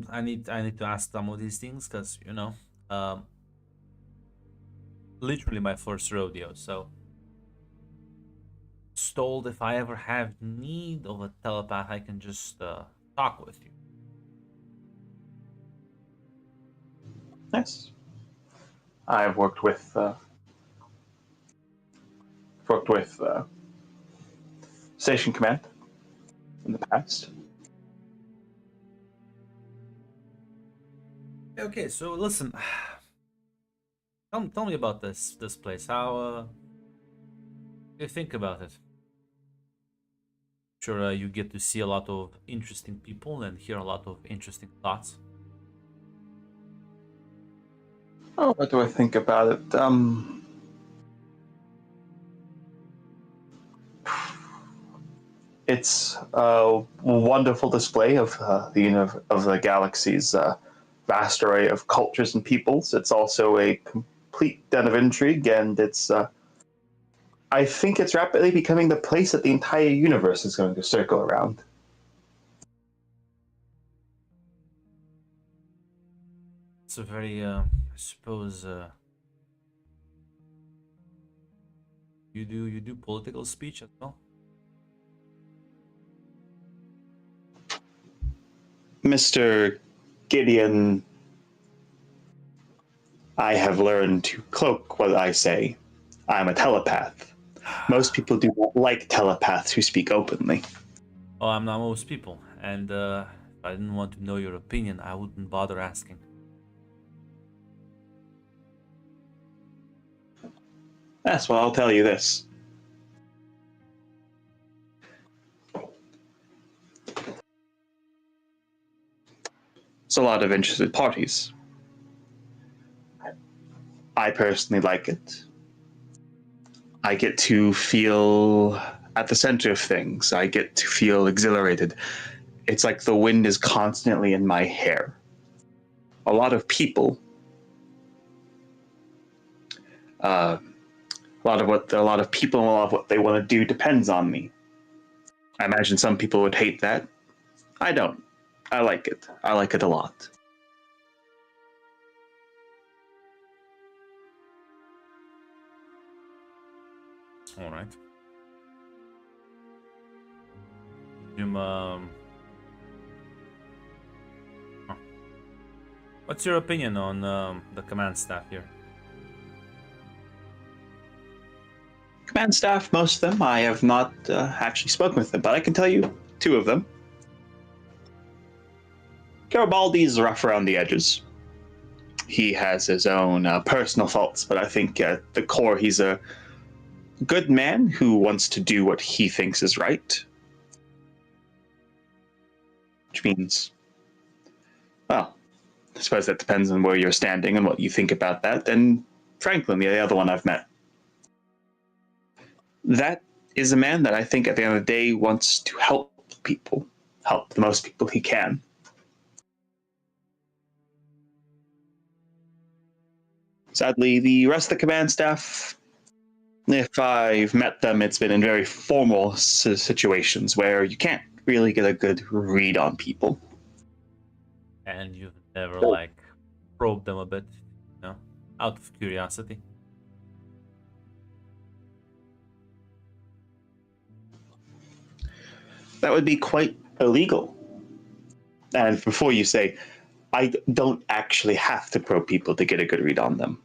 I need to ask some of these things because literally my first rodeo. So, told if I ever have need of a telepath, I can just talk with you. Yes, I've worked with Station Command in the past. Okay, so listen, tell me about this place. How do you think about it? Sure, you get to see a lot of interesting people and hear a lot of interesting thoughts. Oh, what do I think about it? It's a wonderful display of the galaxy's vast array of cultures and peoples. It's also a complete den of intrigue, and it's I think it's rapidly becoming the place that the entire universe is going to circle around. It's a very I suppose you do political speech as well. Mr. Gideon, I have learned to cloak what I say. I'm a telepath. Most people do not like telepaths who speak openly. Oh, I'm not most people, and if I didn't want to know your opinion, I wouldn't bother asking. Yes, well, I'll tell you this. It's a lot of interested parties. I personally like it. I get to feel at the center of things. I get to feel exhilarated. It's like the wind is constantly in my hair. A lot of people, a lot of people and a lot of what they want to do depends on me. I imagine some people would hate that. I don't. I like it. I like it a lot. All right. Huh. What's your opinion on the command staff here? Command staff, most of them, I have not actually spoken with them, but I can tell you two of them. Garibaldi's rough around the edges. He has his own personal faults, but I think at the core he's a good man who wants to do what he thinks is right. Which means, well, I suppose that depends on where you're standing and what you think about that. And Franklin, the other one I've met. That is a man that I think at the end of the day wants to help people, help the most people he can. Sadly, the rest of the command staff, if I've met them, it's been in very formal situations where you can't really get a good read on people. And you've never like probed them a bit, you know, out of curiosity. That would be quite illegal. And before you say, I don't actually have to probe people to get a good read on them.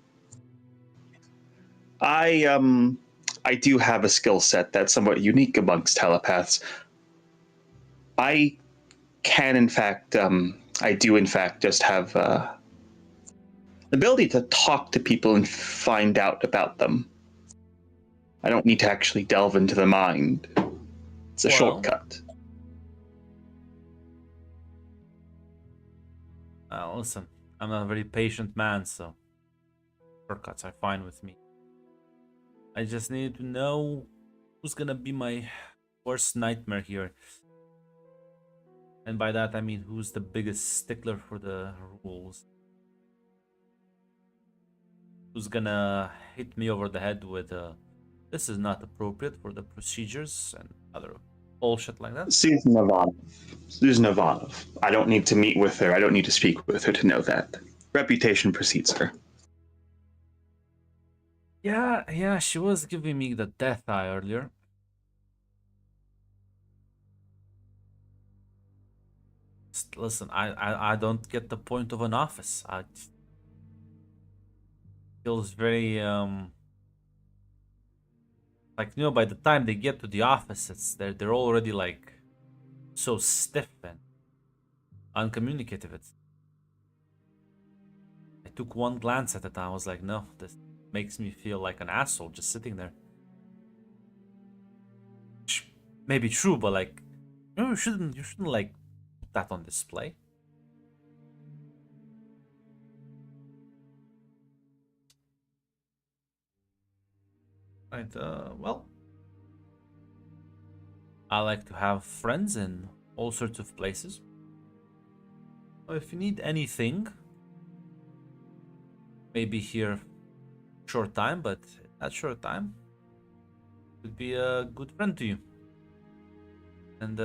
I do have a skill set that's somewhat unique amongst telepaths. I can, in fact, I do, in fact, just have the ability to talk to people and find out about them. I don't need to actually delve into the mind. It's a shortcut. Listen, I'm a very patient man, so shortcuts are fine with me. I just need to know who's gonna be my worst nightmare here. And by that I mean who's the biggest stickler for the rules. Who's gonna hit me over the head with this is not appropriate for the procedures and other bullshit like that. Susan Ivanov. Susan Ivanov. I don't need to meet with her. I don't need to speak with her to know that. Reputation precedes her. Yeah, she was giving me the death eye earlier. Just listen, I don't get the point of an office. I feels very like, you know, by the time they get to the office, it's they're already like so stiff and uncommunicative. I took one glance at it and I was like, no, this makes me feel like an asshole just sitting there. Maybe true, but like, you know, you shouldn't like put that on display. Right, well, I like to have friends in all sorts of places. If you need anything, maybe here short time, but that short time could be a good friend to you. And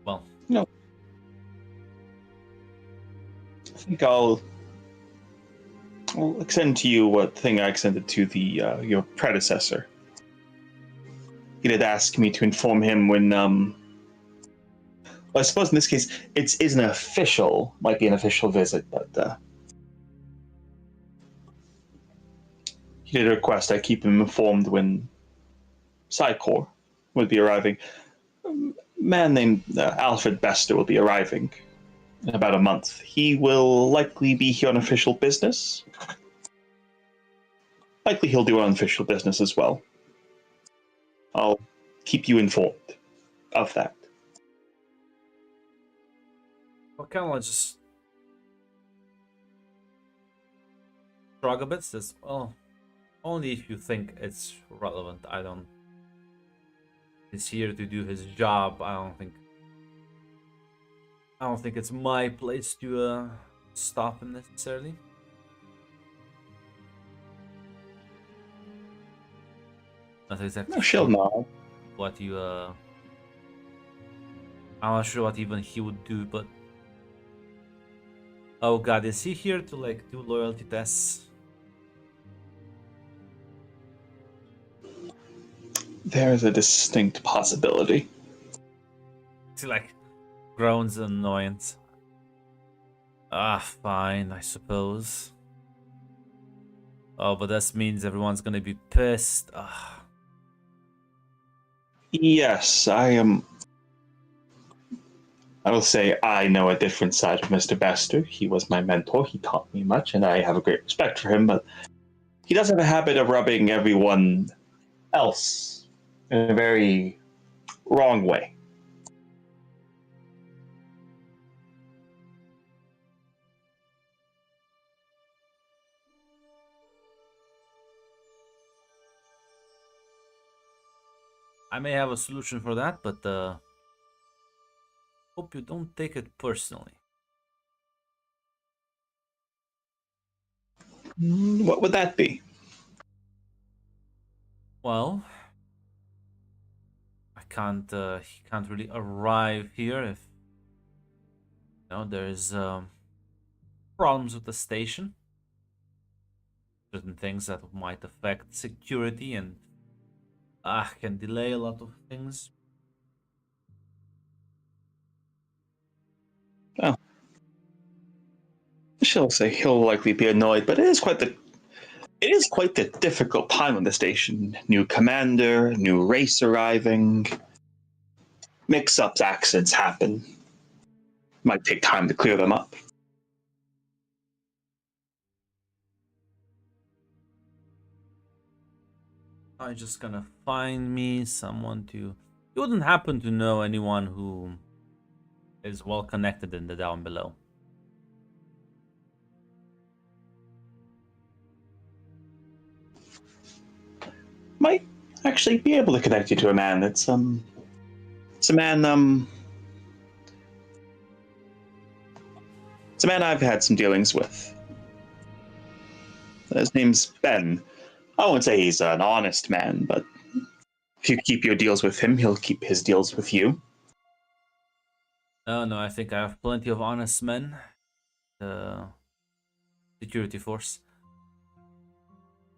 well, no, I think I'll I'll extend to you what thing I extended to the your predecessor. He did ask me to inform him when. Well, I suppose in this case, it isn't official. Might be an official visit, but he did request I keep him informed when Psycor would be arriving. A man named Alfred Bester will be arriving in about a month. He will likely be here on official business. Likely he'll do unofficial business as well. I'll keep you informed of that. Well, kind of just shrug a bit. Says, well, only if you think it's relevant. I don't. He's here to do his job. I don't think it's my place to stop him necessarily. Not exactly. No, she'll nod. What you I'm not sure what even he would do, but oh god, is he here to like do loyalty tests? There's a distinct possibility. He like groans in annoyance. Ah, fine, I suppose. Oh, but that means everyone's gonna be pissed. Ah. Yes, I am. I will say I know a different side of Mr. Bester. He was my mentor. He taught me much, and I have a great respect for him. But he does have a habit of rubbing everyone else in a very wrong way. I may have a solution for that, but hope you don't take it personally. What would that be? Well, he can't really arrive here if there's problems with the station. Certain things that might affect security and can delay a lot of things. Oh. She'll say he'll likely be annoyed, but it is quite the difficult time on the station. New commander, new race arriving. Mix-ups, accidents happen. Might take time to clear them up. I'm just gonna find me someone to. You wouldn't happen to know anyone who is well connected in the down below. Might actually be able to connect you to a man. It's a man it's a man I've had some dealings with. His name's Ben. I won't say he's an honest man, but if you keep your deals with him, he'll keep his deals with you. No, I think I have plenty of honest men. Security force.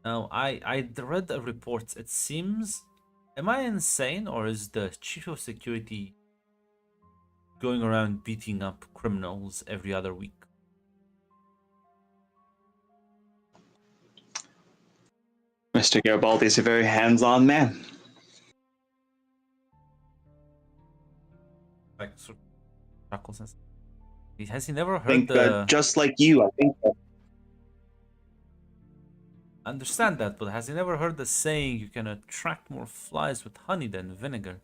Now, I read the reports. It seems, am I insane, or is the chief of security going around beating up criminals every other week? Mr. Garibaldi is a very hands-on man. Like, sort of chuckles and says, has he never I heard think the... just like you, I think Understand that, but has he never heard the saying you can attract more flies with honey than vinegar?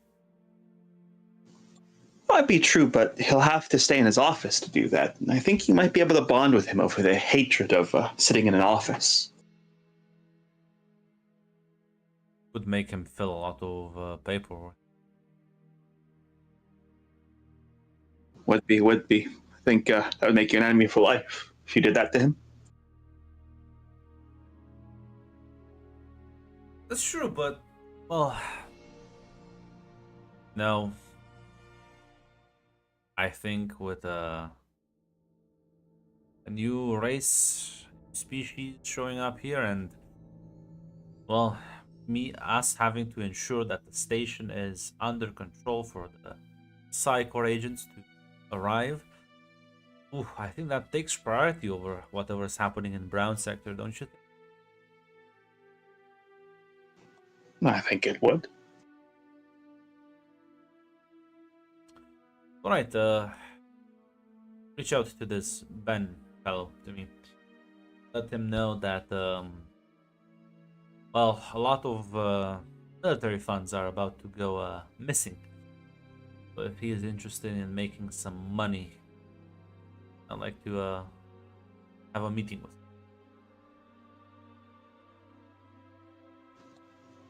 might be true, but he'll have to stay in his office to do that. And I think you might be able to bond with him over the hatred of sitting in an office. Would make him fill a lot of paperwork. Would be. I think that would make you an enemy for life if you did that to him. That's true, but, well, no. I think with a new race species showing up here, and well, us having to ensure that the station is under control for the Psychor agents to arrive. Ooh, I think that takes priority over whatever is happening in Brown sector, don't you think? I think it would. Alright, reach out to this Ben fellow to me. Let him know that, well, a lot of military funds are about to go missing. So if he is interested in making some money, I'd like to have a meeting with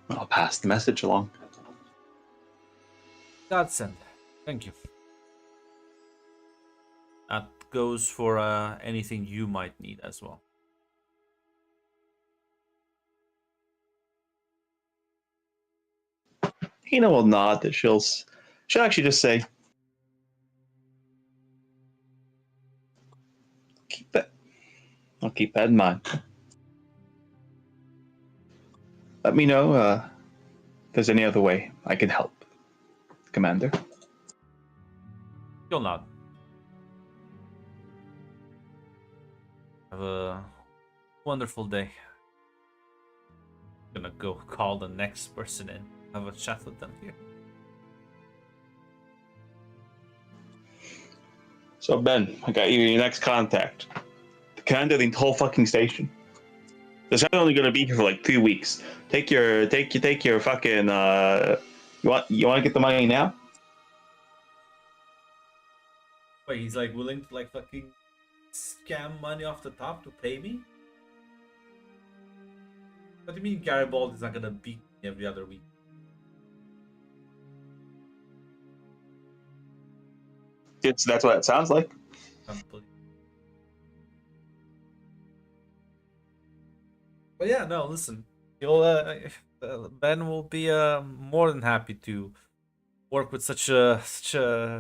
him. I'll pass the message along. Godsend. Thank you. That goes for anything you might need as well. Hina will nod that she'll actually just say, I'll keep that in mind. Let me know if there's any other way I can help, Commander. You'll nod. Have a wonderful day. Gonna go call the next person in. Have a chat with them here. So Ben, I got you your next contact. The commander of the whole fucking station. This guy's only gonna be here for like 2 weeks. Take your fucking you want to get the money now? Wait, he's like willing to like fucking scam money off the top to pay me? What do you mean Garibaldi is not gonna beat me every other week? That's what it sounds like. But yeah, no, listen. You'll Ben will be more than happy to work with such a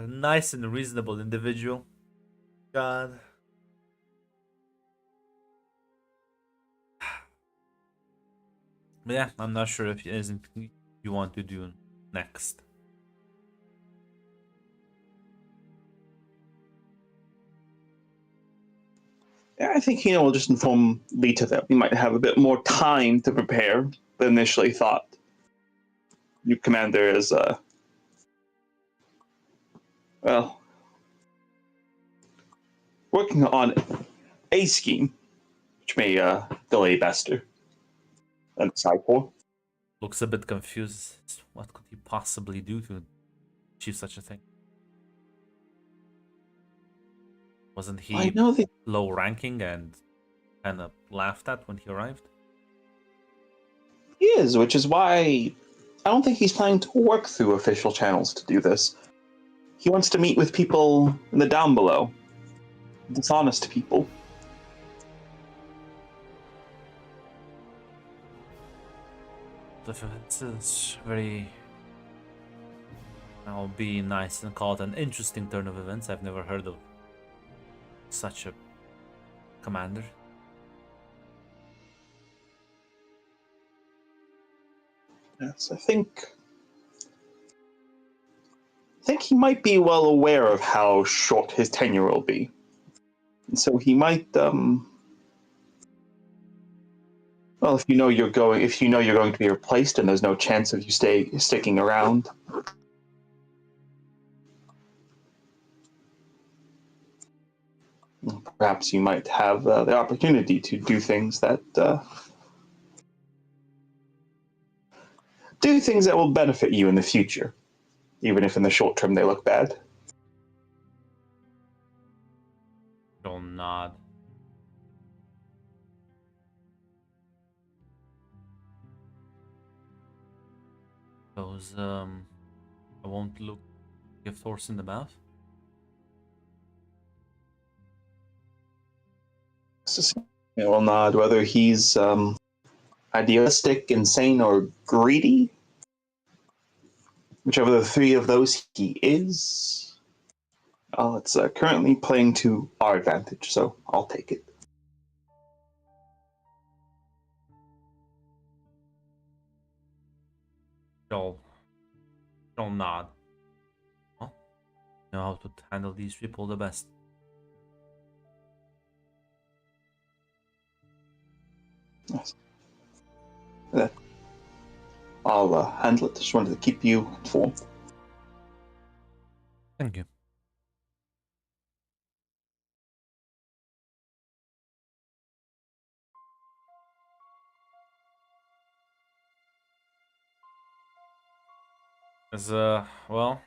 nice and reasonable individual. God. But yeah, I'm not sure if it isn't you want to do next. Yeah, I think Hina will just inform Lita that we might have a bit more time to prepare than initially thought. New commander is, well, working on a scheme, which may delay Bester and Psychor. Looks a bit confused. What could he possibly do to achieve such a thing? Wasn't he I know that low ranking and kind of laughed at when he arrived? he is, which is why I don't think he's planning to work through official channels to do this. He wants to meet with people in the down below, dishonest people. This is very... I'll be nice and call it an interesting turn of events. I've never heard of such a commander. Yes, I think he might be well aware of how short his tenure will be, and so he might. Well, if you know you're going to be replaced, and there's no chance of you sticking around. Perhaps you might have the opportunity to do things that will benefit you in the future, even if in the short term they look bad. Don't nod. Those I won't look gift horse in the mouth. It will nod whether he's idealistic, insane, or greedy. Whichever the three of those he is. Well, it's currently playing to our advantage, so I'll take it. She'll nod. Well, you know how to handle these people the best. Yes. Yeah. I'll handle it. Just wanted to keep you informed. Thank you. As well,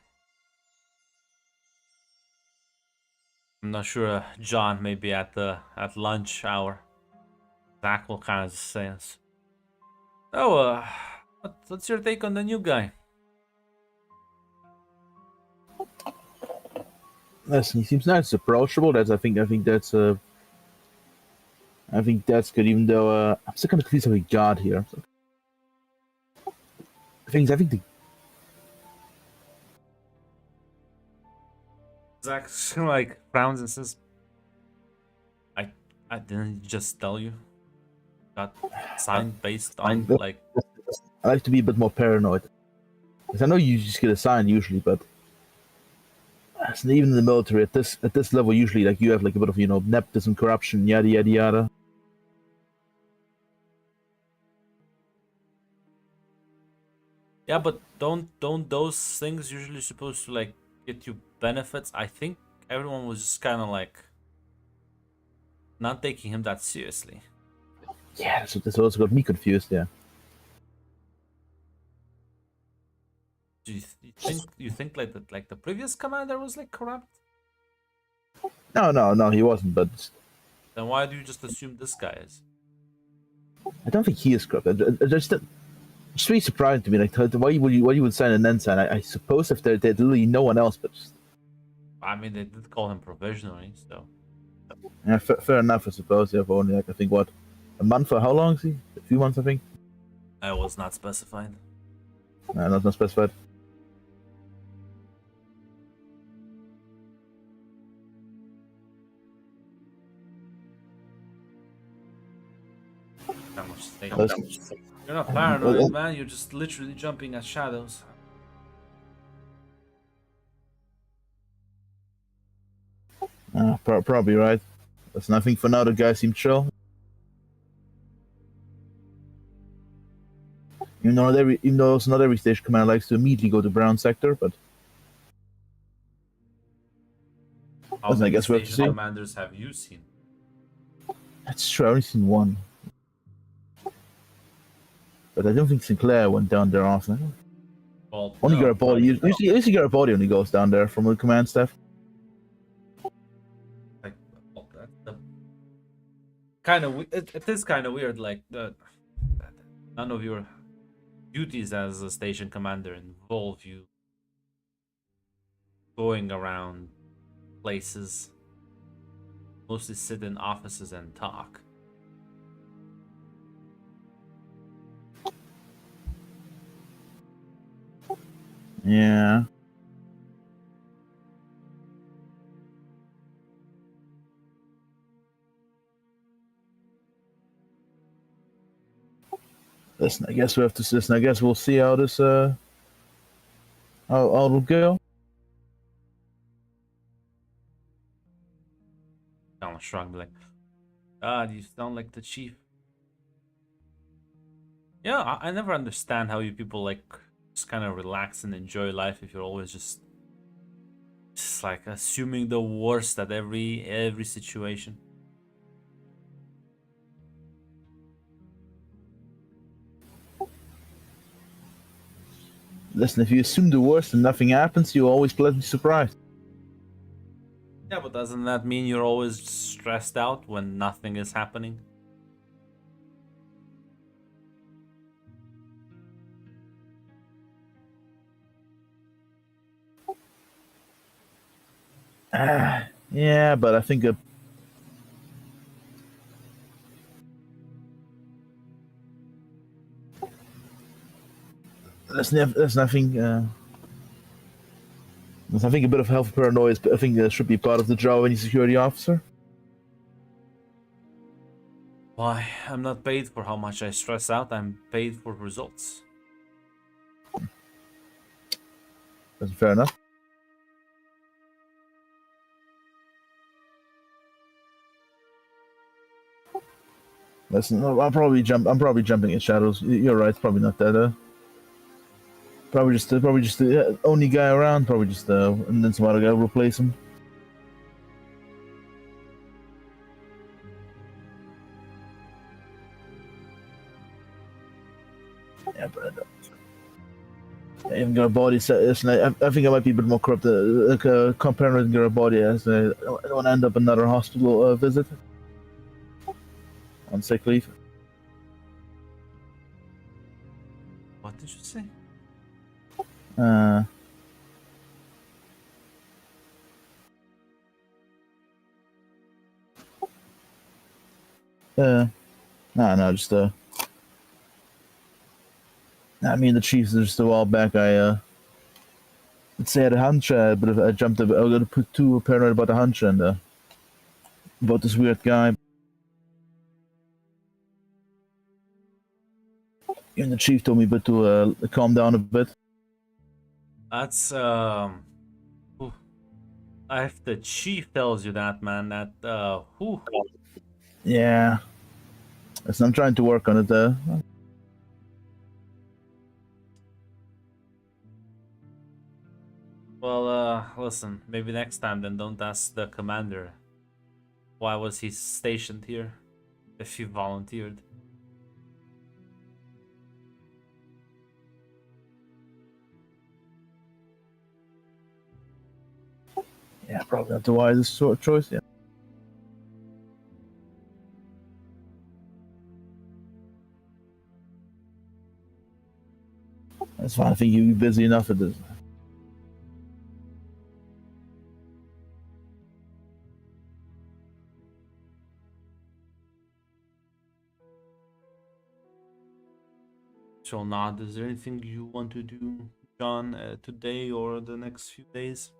I'm not sure. John may be at lunch hour. Zach will kind of say us. Oh, what's your take on the new guy? Listen, he seems nice, approachable. I think that's good. Even though I'm still kind of confused how he got here. So. I think the Zach like frowns and says, I didn't just tell you. Got signed based on like I like to be a bit more paranoid. Because I know you just get assigned usually, but even in the military at this level, usually like you have like a bit of nepotism, corruption, yada yada yada. yeah, but don't those things usually supposed to like get you benefits? I think everyone was just kind of like not taking him that seriously. Yeah, so this also got me confused. Yeah. Do you think like that like the previous commander was like corrupt? No, he wasn't. But Then why do you just assume this guy is? I don't think he is corrupt. It's really surprising to me. Like, why you would sign an ensign? I suppose if there's literally no one else, but I mean, they did call him provisionally, so yeah, fair enough, I suppose. Yeah, for only like I think what a month or how long is he? A few months, I think. I was not specified. Not specified. That much stake. Let's- You're not paranoid, man. You're just literally jumping at shadows. Probably right. That's nothing for now. The guy seemed chill. Even though also not every station commander likes to immediately go to brown sector, but How Listen, I many guess we have to station see. commanders have you seen? that's true. I've only seen one. But I don't think Sinclair went down there often. Well, Only no, Garibaldi. Usually Garibaldi only goes down there from the command staff. like, well, that's the kind of it is kind of weird. Like none of your duties as a station commander involve you going around places. Mostly sit in offices and talk. Yeah. Listen, I guess we have to listen. I guess we'll see how this how it'll go. Kind of shrug, like, God, you sound like the chief. Yeah, I never understand how you people like just kind of relax and enjoy life if you're always just like assuming the worst at every situation. Listen, if you assume the worst and nothing happens, you're always pleasantly surprised. Yeah, but doesn't that mean you're always stressed out when nothing is happening? Yeah, but I think there's nothing. I think a bit of health paranoia. I think that should be part of the job of any security officer. Why? I'm not paid for how much I stress out. I'm paid for results. That's fair enough. Listen, I'm probably jumping at shadows. You're right. It's probably not that. Probably just the only guy around. Probably just and then some other guy will replace him. Yeah, but I don't. I haven't got a body set. Listen, I think I might be a bit more corrupt. Comparing with a body, as I don't want to end up in another hospital visit on sick leave. What did you say? Uh, no, just me and the Chiefs are just a while back. Let's say I had a hunch, but I jumped. I got to put too paranoid about the hunch and about this weird guy. Even the Chief told me, but to calm down a bit. That's ooh. If the chief tells you that, man, that whew. Yeah, listen, I'm trying to work on it. Well, listen, maybe next time then don't ask the commander why was he stationed here if he volunteered. Yeah, probably not the wisest sort of choice. Yeah. That's fine. I think you'll be busy enough at this. Shall not. Is there anything you want to do, John, today or the next few days?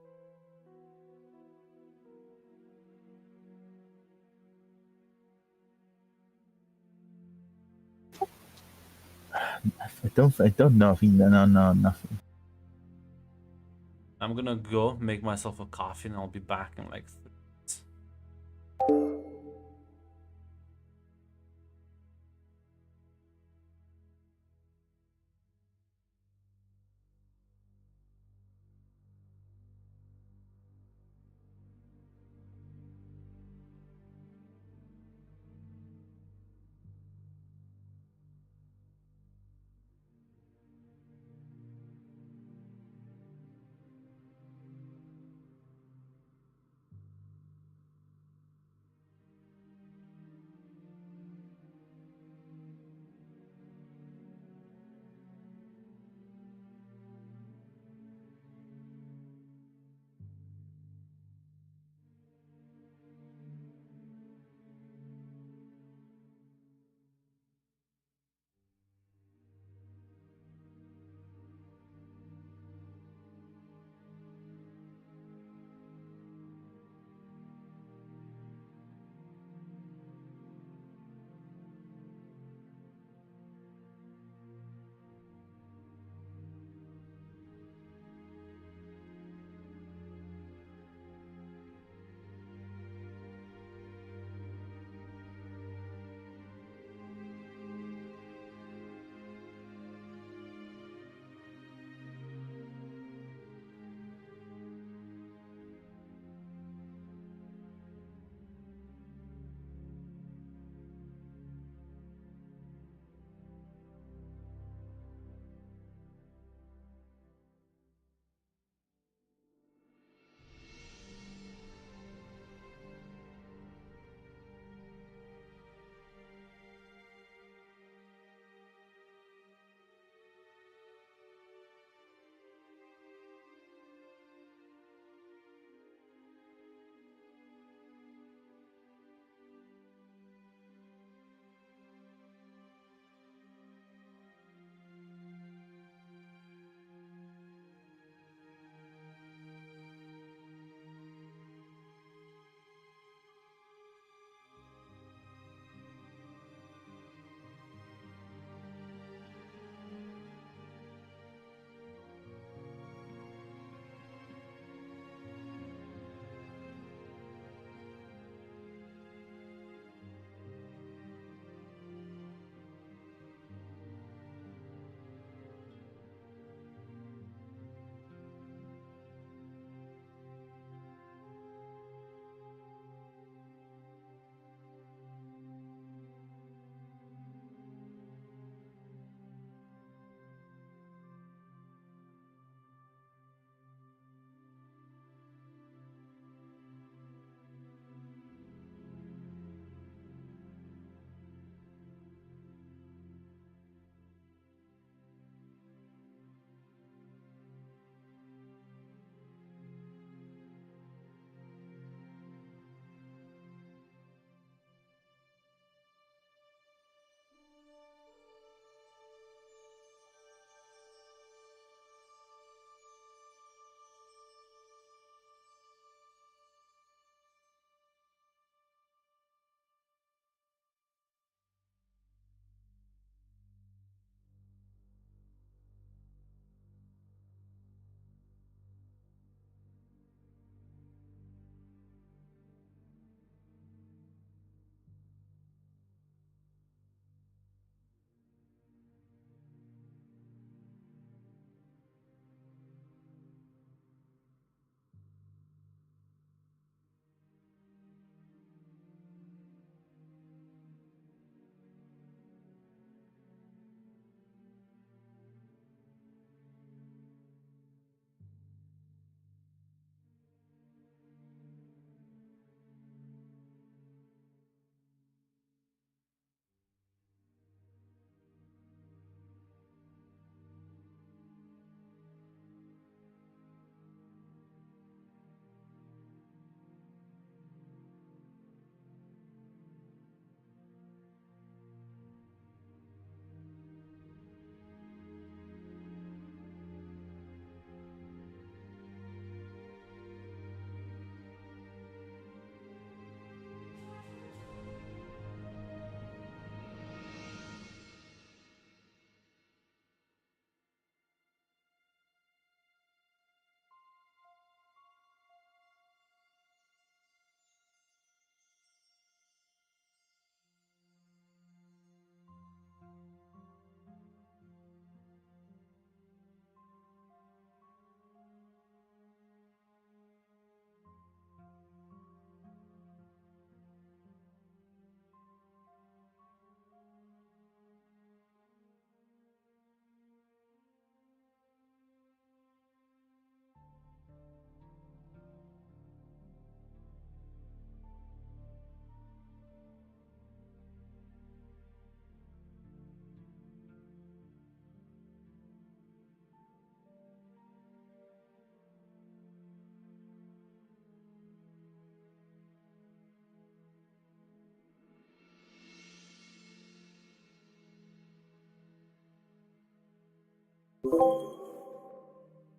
I don't know. I think no, nothing. I'm gonna go make myself a coffee and I'll be back in like 3 minutes.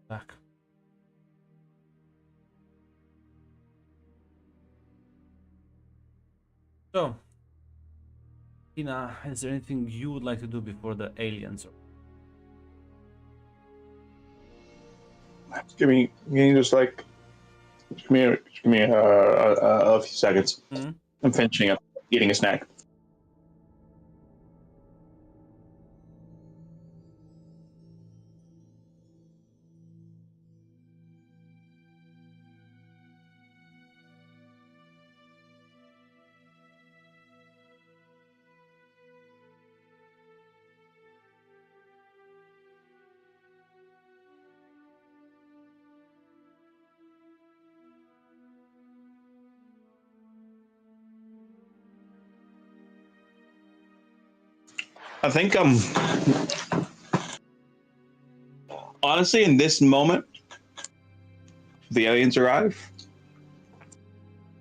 Back. So, Tina, is there anything you would like to do before the aliens? Give me a few seconds. Hmm? I'm finishing up eating a snack. I think honestly in this moment, the aliens arrive.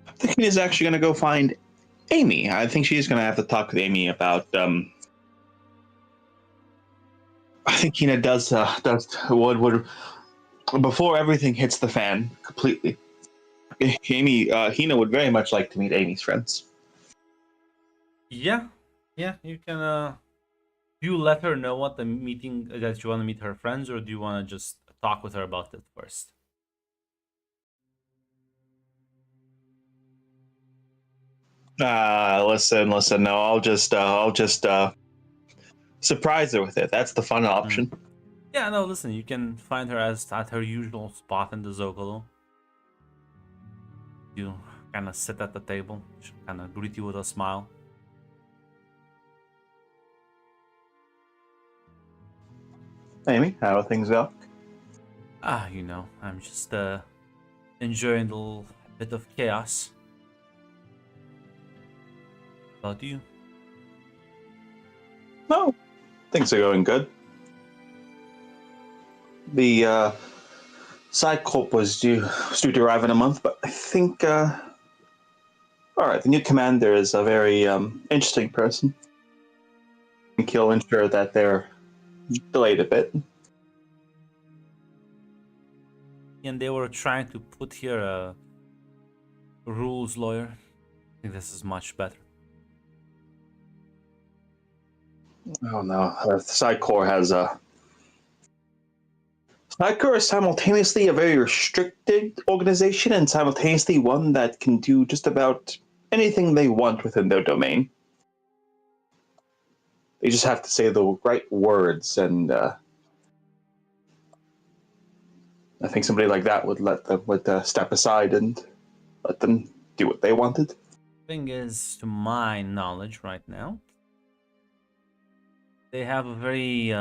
I think he's actually gonna go find Amy. I think she's gonna have to talk with Amy about I think Hina does what would before everything hits the fan completely. Amy Hina would very much like to meet Amy's friends. Yeah, yeah, you can. Do you let her know what the meeting that you want to meet her friends, or do you want to just talk with her about it first? Listen. No, I'll just surprise her with it. That's the fun option. Yeah, no, listen, you can find her at her usual spot in the Zocalo. You kind of sit at the table, she'll kind of greet you with a smile. Amy, how are things go? You know, I'm just enjoying the little bit of chaos. About you? No, things are going good. The Psycorp was due to arrive in a month, but I think all right. The new commander is a very interesting person. I think he'll ensure that they're delayed a bit. And they were trying to put here a rules lawyer. I think this is much better. Oh no, Psycor has a. Psycor is simultaneously a very restricted organization and simultaneously one that can do just about anything they want within their domain. They just have to say the right words, and I think somebody like that would step aside and let them do what they wanted. Thing is, to my knowledge right now, they have a very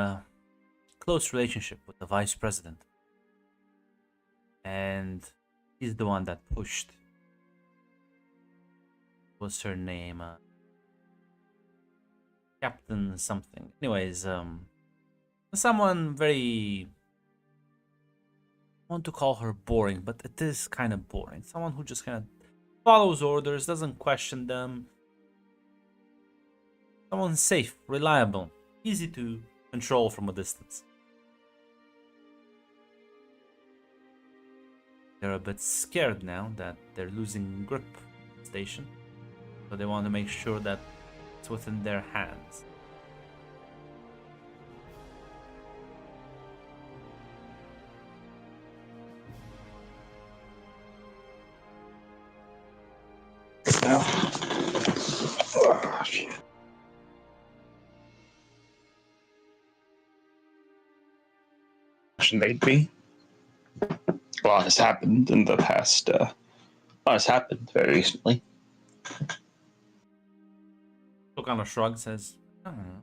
close relationship with the vice president. And he's the one that pushed. What's her name? Captain something. Anyways, someone very. I want to call her boring, but it is kind of boring. Someone who just kind of follows orders, doesn't question them. Someone safe, reliable, easy to control from a distance. They're a bit scared now that they're losing grip on the station, so they want to make sure that it's within their hands. Oh, shit. They'd be. A lot has happened in the past. A lot has happened very recently. So kind of shrug, says, I don't know.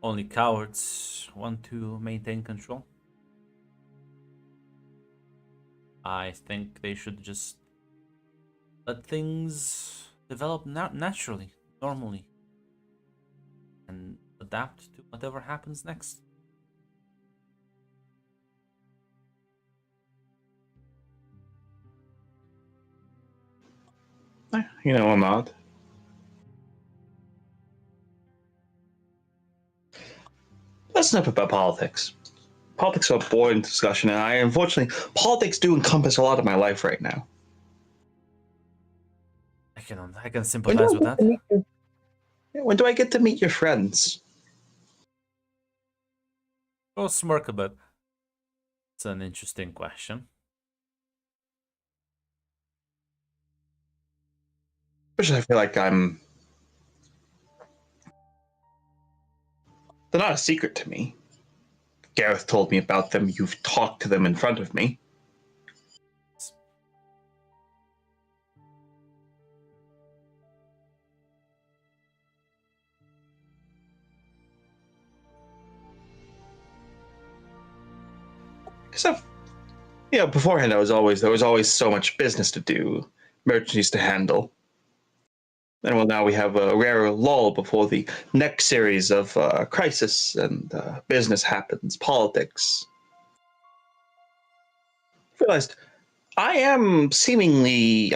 Only cowards want to maintain control. I think they should just let things develop naturally, normally, and adapt to whatever happens next. You know, I'm not. That's enough about politics. politics are a boring discussion, and unfortunately, politics do encompass a lot of my life right now. I can When do sympathize I with get that. to meet your, when do I get to meet your friends? Go smirk a bit. It's an interesting question. Especially, I feel like they're not a secret to me. Gareth told me about them. You've talked to them in front of me. Because beforehand there was always so much business to do, emergencies to handle. And well, now we have a rare lull before the next series of crisis and business happens, politics. I realized I am seemingly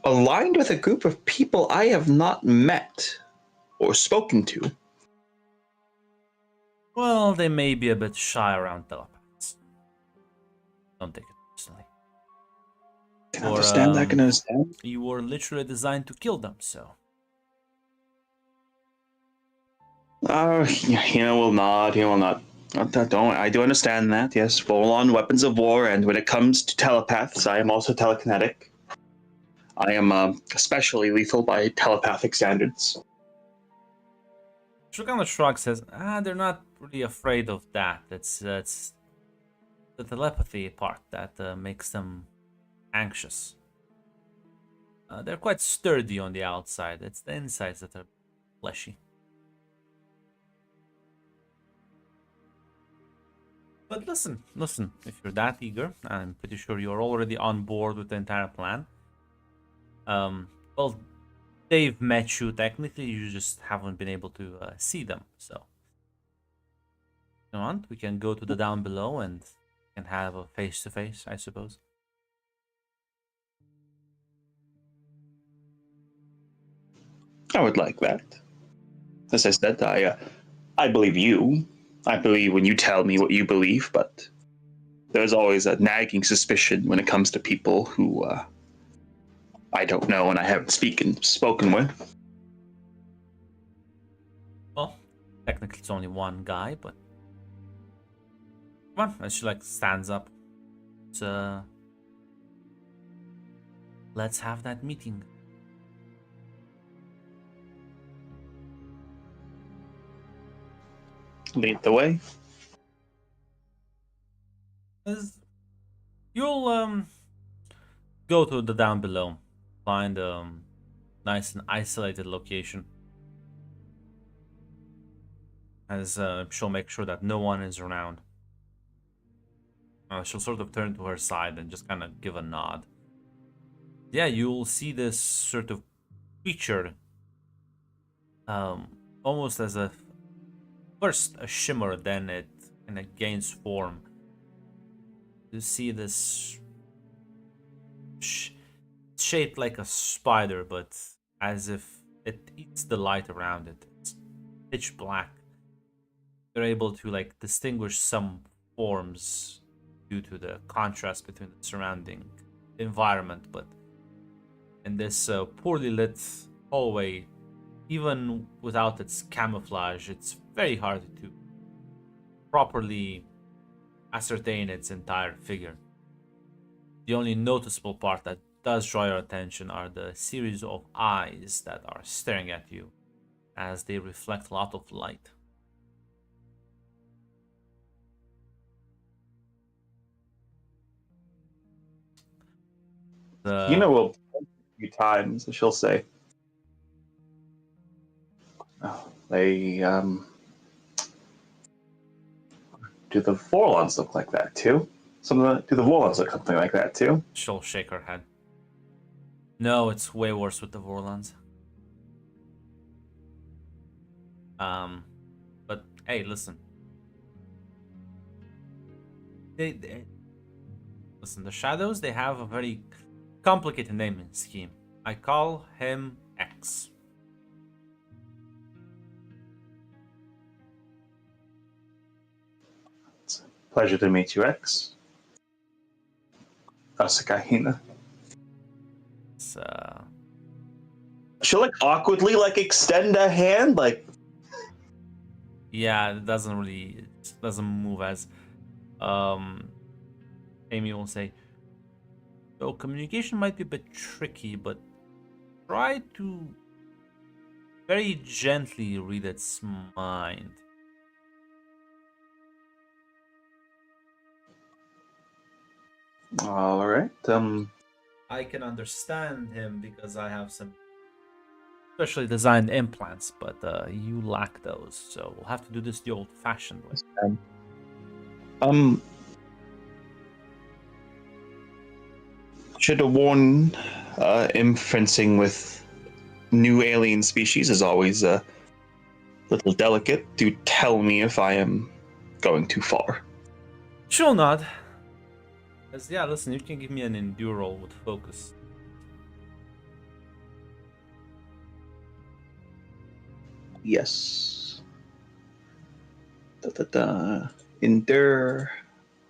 aligned with a group of people I have not met or spoken to. Well, they may be a bit shy around telepaths. Don't take it personally. I Or, I can understand. You were literally designed to kill them, so. He will not. He will not. I do understand that. Yes, full-on weapons of war, and when it comes to telepaths, I am also telekinetic. I am especially lethal by telepathic standards. Shurkan Shrug says, they're not really afraid of that. It's the telepathy part that makes them anxious. They're quite sturdy on the outside. It's the insides that are fleshy. But listen, if you're that eager, I'm pretty sure you're already on board with the entire plan. Well, they've met you technically, you just haven't been able to see them, so. If you want, we can go to the down below and can have a face-to-face, I suppose. I would like that. As I said, I believe you. I believe when you tell me what you believe, but there's always a nagging suspicion when it comes to people who I don't know and I haven't spoken with. Well, technically it's only one guy, but come on, as she like stands up. Let's have that meeting. Lead the way. You'll go to the down below, find a nice and isolated location. As she'll make sure that no one is around. She'll sort of turn to her side and just kind of give a nod. Yeah, you'll see this sort of creature, almost as a first a shimmer, then it kind of gains form. You see this shaped like a spider, but as if it eats the light around it. It's pitch black. You're able to like distinguish some forms due to the contrast between the surrounding environment, but in this poorly lit hallway, even without its camouflage, it's very hard to properly ascertain its entire figure. The only noticeable part that does draw your attention are the series of eyes that are staring at you as they reflect a lot of light. Will a few times, she'll say, "Oh, they do the Vorlons look like that too? Do the Vorlons look something like that too?" She'll shake her head. No, it's way worse with the Vorlons. But hey, listen. Listen, the Shadows, they have a very complicated naming scheme. I call him X. Pleasure to meet you, X. Asakahina. It's, She'll like awkwardly like extend a hand, like yeah, it doesn't move as Amy will say. So communication might be a bit tricky, but try to very gently read its mind. All right. I can understand him because I have some specially designed implants, but you lack those, so we'll have to do this the old-fashioned way. Um. Should warn, inferencing with new alien species is always a little delicate. Do tell me if I am going too far. She'll nod. As yeah, listen, you can give me an endure roll with focus. Yes. Endure.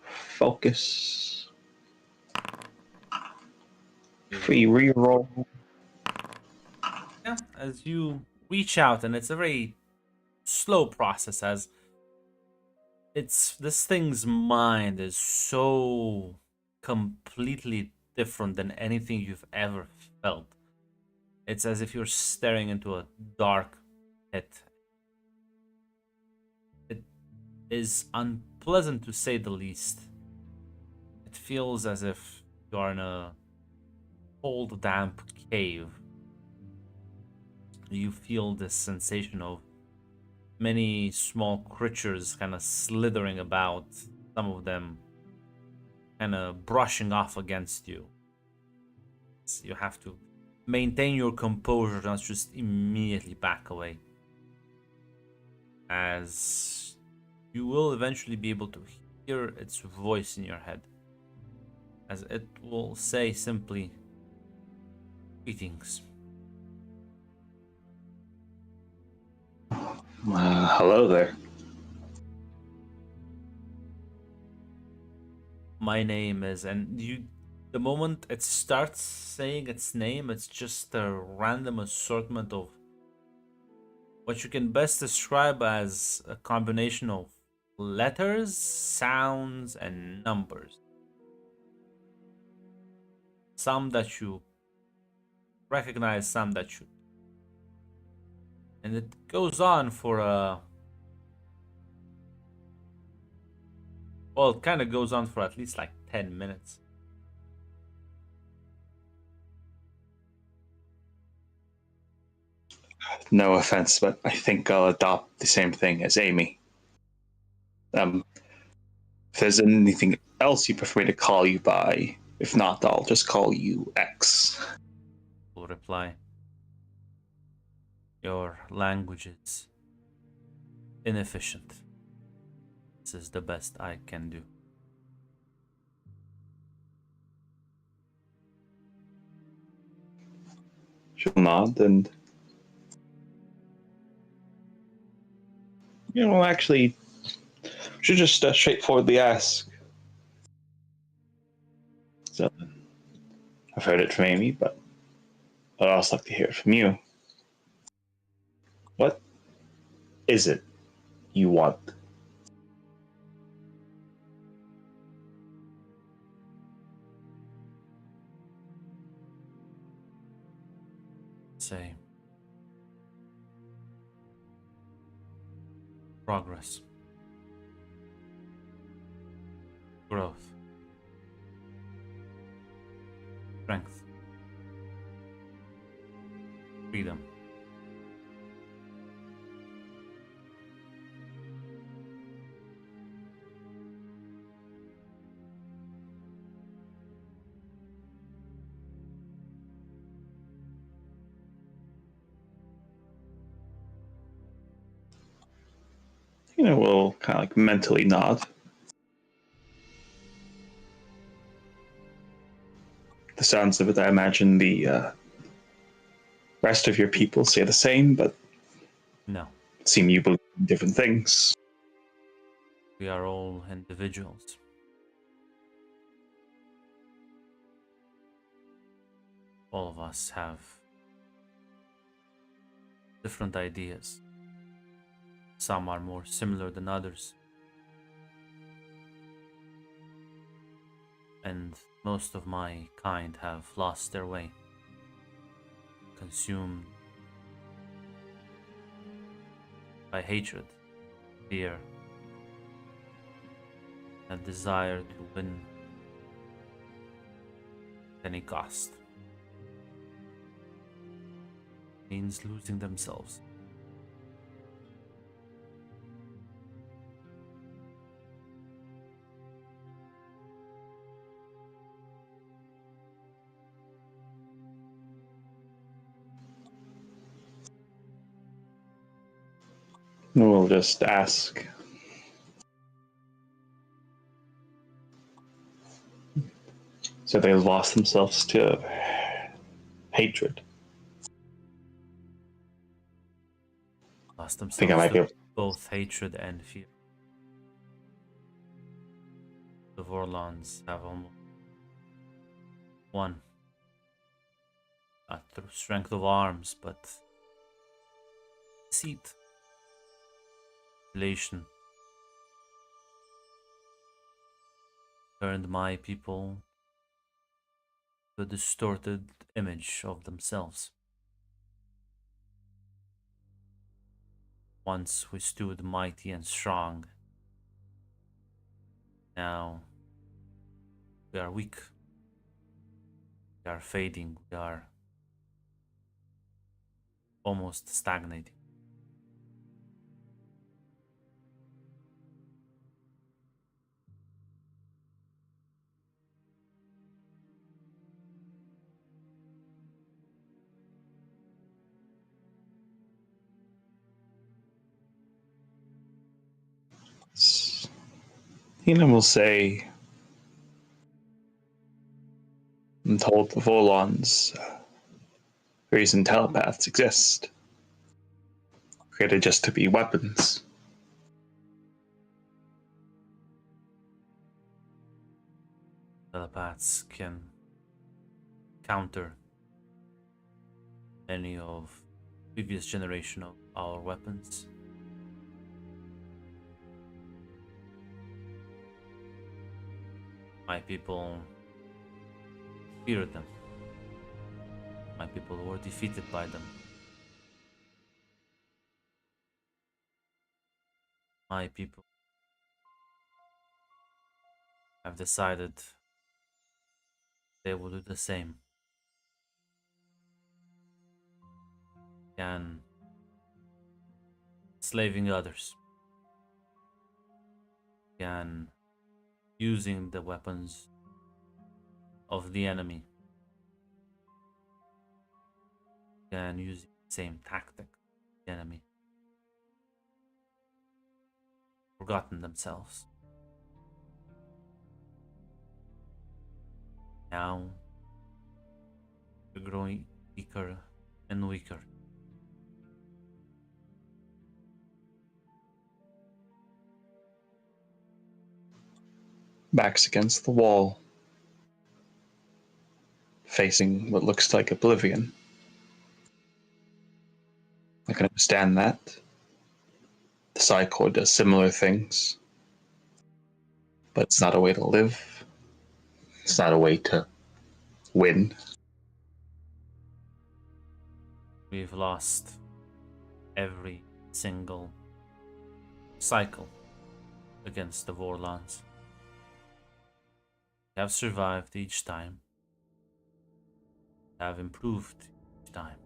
Focus. Free reroll. Yeah, as you reach out, and it's a very slow process, as this thing's mind is so completely different than anything you've ever felt. It's as if you're staring into a dark pit. It is unpleasant to say the least. It feels as if you are in a cold, damp cave. You feel this sensation of many small creatures kind of slithering about, some of them kind of brushing off against you. So you have to maintain your composure, not just immediately back away, as you will eventually be able to hear its voice in your head, as it will say simply, "Greetings. Hello there. My name is," and the moment it starts saying its name, it's just a random assortment of what you can best describe as a combination of letters, sounds, and numbers. Some that you recognize, some that you. And it goes on for a. Well, it kind of goes on for at least like 10 minutes. No offense, but I think I'll adopt the same thing as Amy. If there's anything else you prefer me to call you by, if not, I'll just call you X. Will reply. Your language is inefficient. This is the best I can do. She'll nod and actually, should just straightforwardly ask. So, I've heard it from Amy, but I'd also like to hear it from you. What is it you want? Say. Progress. Growth. Strength. Freedom. We'll kind of like mentally nod. The sounds of it, I imagine the rest of your people say the same, but No. it seems you believe in different things. We are all individuals. All of us have different ideas. Some are more similar than others. And most of my kind have lost their way, consumed by hatred, fear, and desire to win at any cost. Means losing themselves. We'll just ask. So they lost themselves to hatred. Lost I think I themselves might be to able. both hatred and fear. The Vorlons have almost won. Not through strength of arms, but deceit, relation. Turned my people to a distorted image of themselves. Once we stood mighty and strong. Now we are weak. We are fading. We are almost stagnating. Hina will say, I'm told the Volons, reason telepaths exist, created just to be weapons. Telepaths can counter any of previous generation of our weapons. My people feared them. My people were defeated by them. My people have decided they will do the same. And enslaving others. And using the weapons of the enemy. And using the same tactic of the enemy. Forgotten themselves. Now we're growing weaker and weaker. Backs against the wall, facing what looks like oblivion. I can understand that. The Psycho does similar things, but it's not a way to live. It's not a way to win. We've lost every single cycle against the Vorlons. We have survived each time. We have improved each time.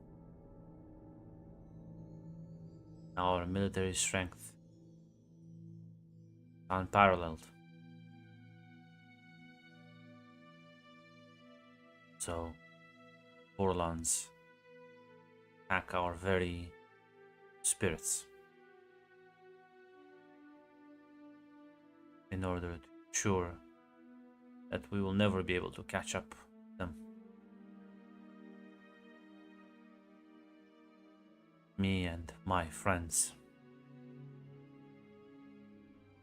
Our military strength unparalleled. So, Vorlons attack our very spirits in order to ensure that we will never be able to catch up with them. Me and my friends,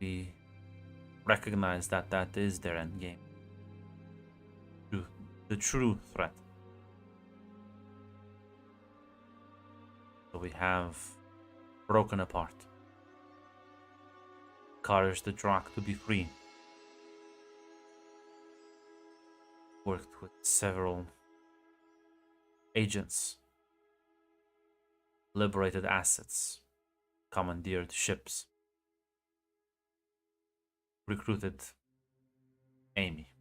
we recognize that that is their end game. The true threat. So we have broken apart. Encouraged the Drakh to be free. Worked with several agents. Liberated assets. Commandeered ships. Recruited Amy.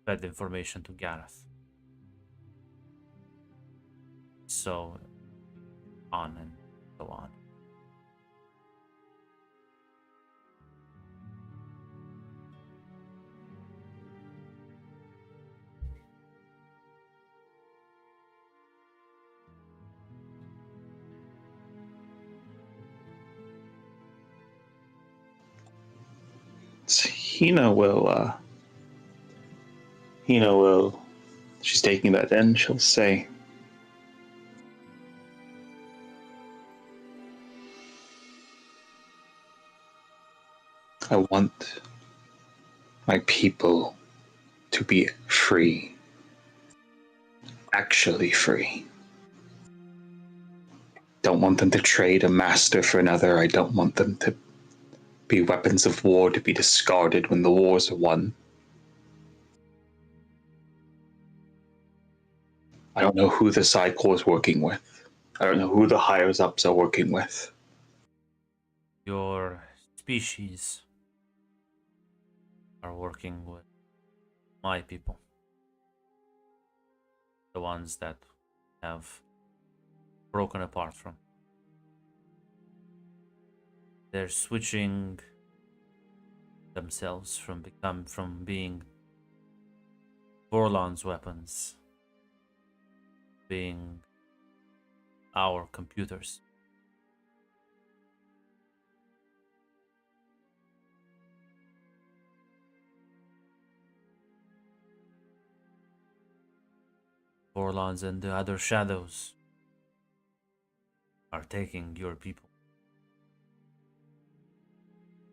Fed information to Gareth. So on and so on. Hina will, she's taking that in, she'll say, I want my people to be free. Actually free. Don't want them to trade a master for another. I don't want them to be weapons of war to be discarded when the wars are won. I don't know who the Psi Corps is working with. I don't know who the higher ups are working with. Your species are working with my people. The ones that have broken apart from. They're switching themselves from being Vorlon's weapons, being our computers. Vorlons and the other shadows are taking your people.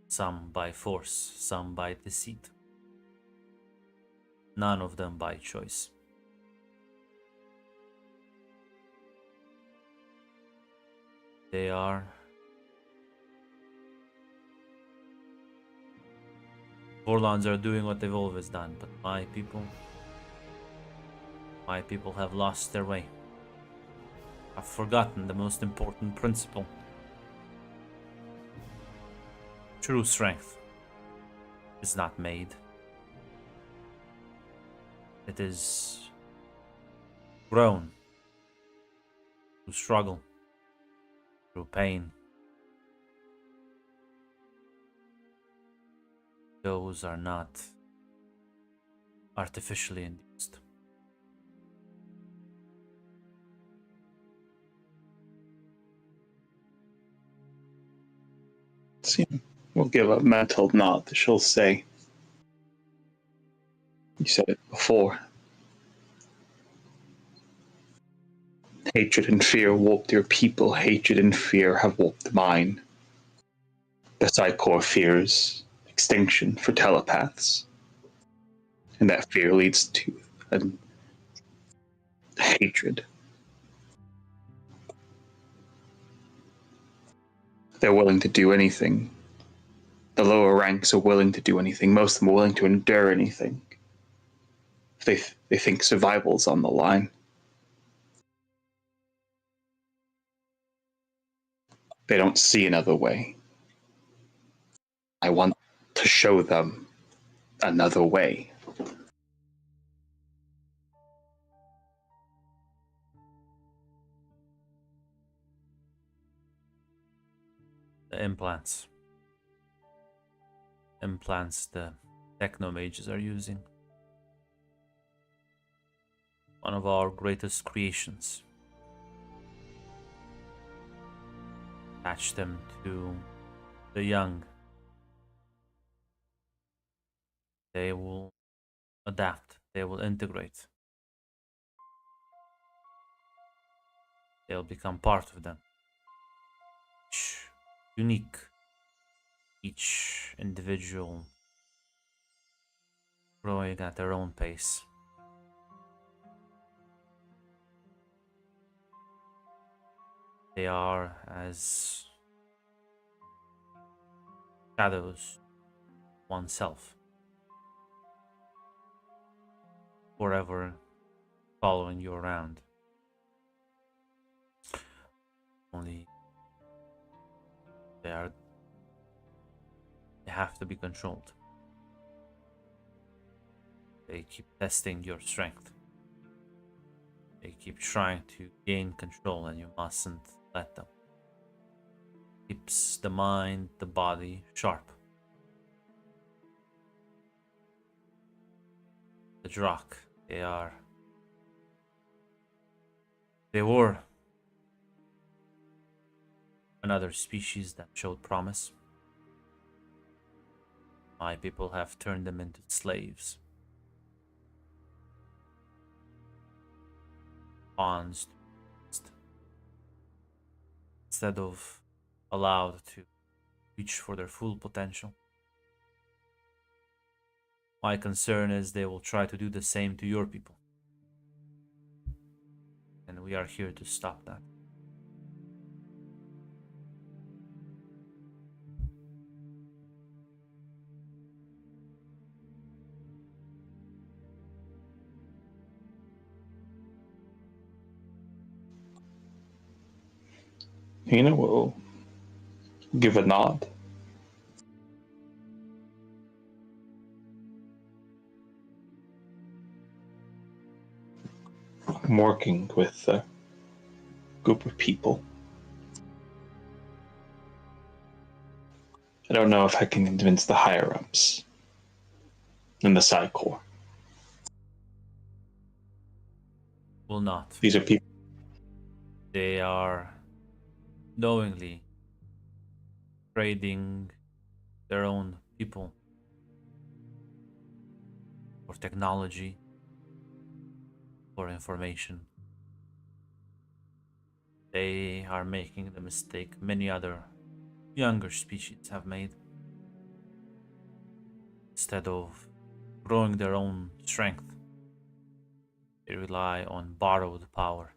Some by force, some by deceit. None of them by choice. They are Vorlons are doing what they've always done, but my people have lost their way. Have forgotten the most important principle. True strength is not made. It is grown through struggle, through pain. Those are not artificially induced. See, we'll give a mental nod. She'll say, you said it before. Hatred and fear warped your people. Hatred and fear have warped mine. The Psi Corps fears extinction for telepaths. And that fear leads to a hatred. They're willing to do anything. The lower ranks are willing to do anything. Most of them are willing to endure anything. If they think survival's on the line. They don't see another way. I want to show them another way. The implants. Implants the technomages are using. One of our greatest creations. Attach them to the young. They will adapt. They will integrate. They'll become part of them. Unique each individual growing at their own pace. They are as shadows oneself, forever following you around. Only they have to be controlled. They keep testing your strength. They keep trying to gain control, and you mustn't let them. Keeps the mind, the body sharp. The Drakh, they were another species that showed promise. My people have turned them into slaves. Pawns instead of allowed to reach for their full potential. My concern is they will try to do the same to your people. And we are here to stop that. Hina will give a nod. I'm working with a group of people. I don't know if I can convince the higher ups in the Psi Corps. Will not. These are people. They are knowingly trading their own people for technology, for information. They are making the mistake many other younger species have made. Instead of growing their own strength, they rely on borrowed power.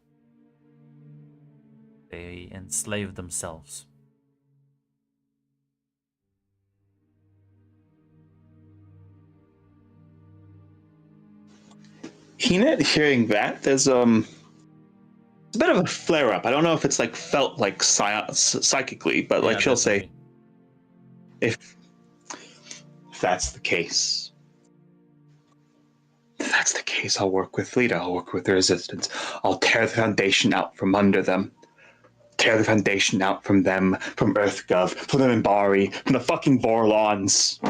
They enslave themselves. Hina, hearing that, there's it's a bit of a flare up. I don't know if it's like felt like psychically, but like Yeah, she'll say, definitely. if that's the case, I'll work with Lita. I'll work with the Resistance. I'll tear the Foundation out from under them. Tear the Foundation out from them, from EarthGov, from the Minbari, from the fucking Vorlons.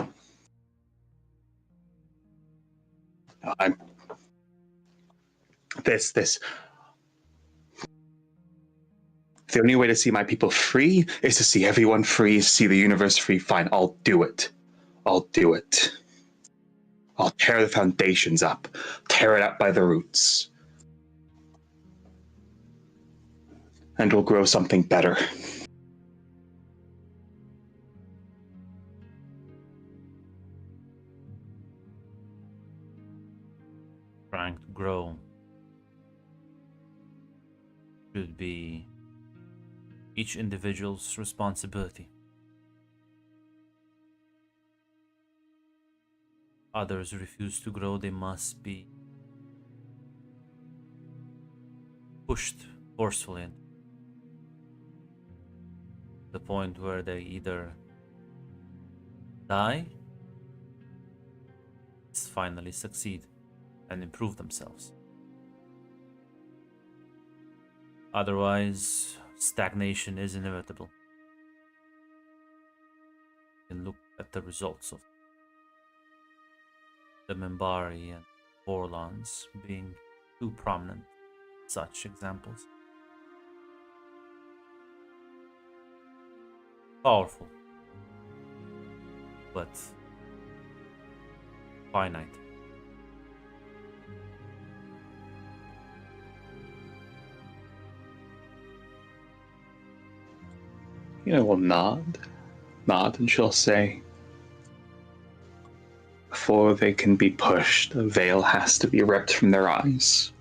I'm this. The only way to see my people free is to see everyone free, see the universe free. Fine, I'll do it. I'll tear the foundations up. Tear it up by the roots. And we'll grow something better. Trying to grow should be each individual's responsibility. Others refuse to grow, they must be pushed forcefully to the point where they either die, finally succeed, and improve themselves. Otherwise, stagnation is inevitable. You can look at the results of the Minbari and Vorlons being two prominent such examples. Powerful, but finite. Hina will nod. nod and she'll say, before they can be pushed, the veil has to be ripped from their eyes.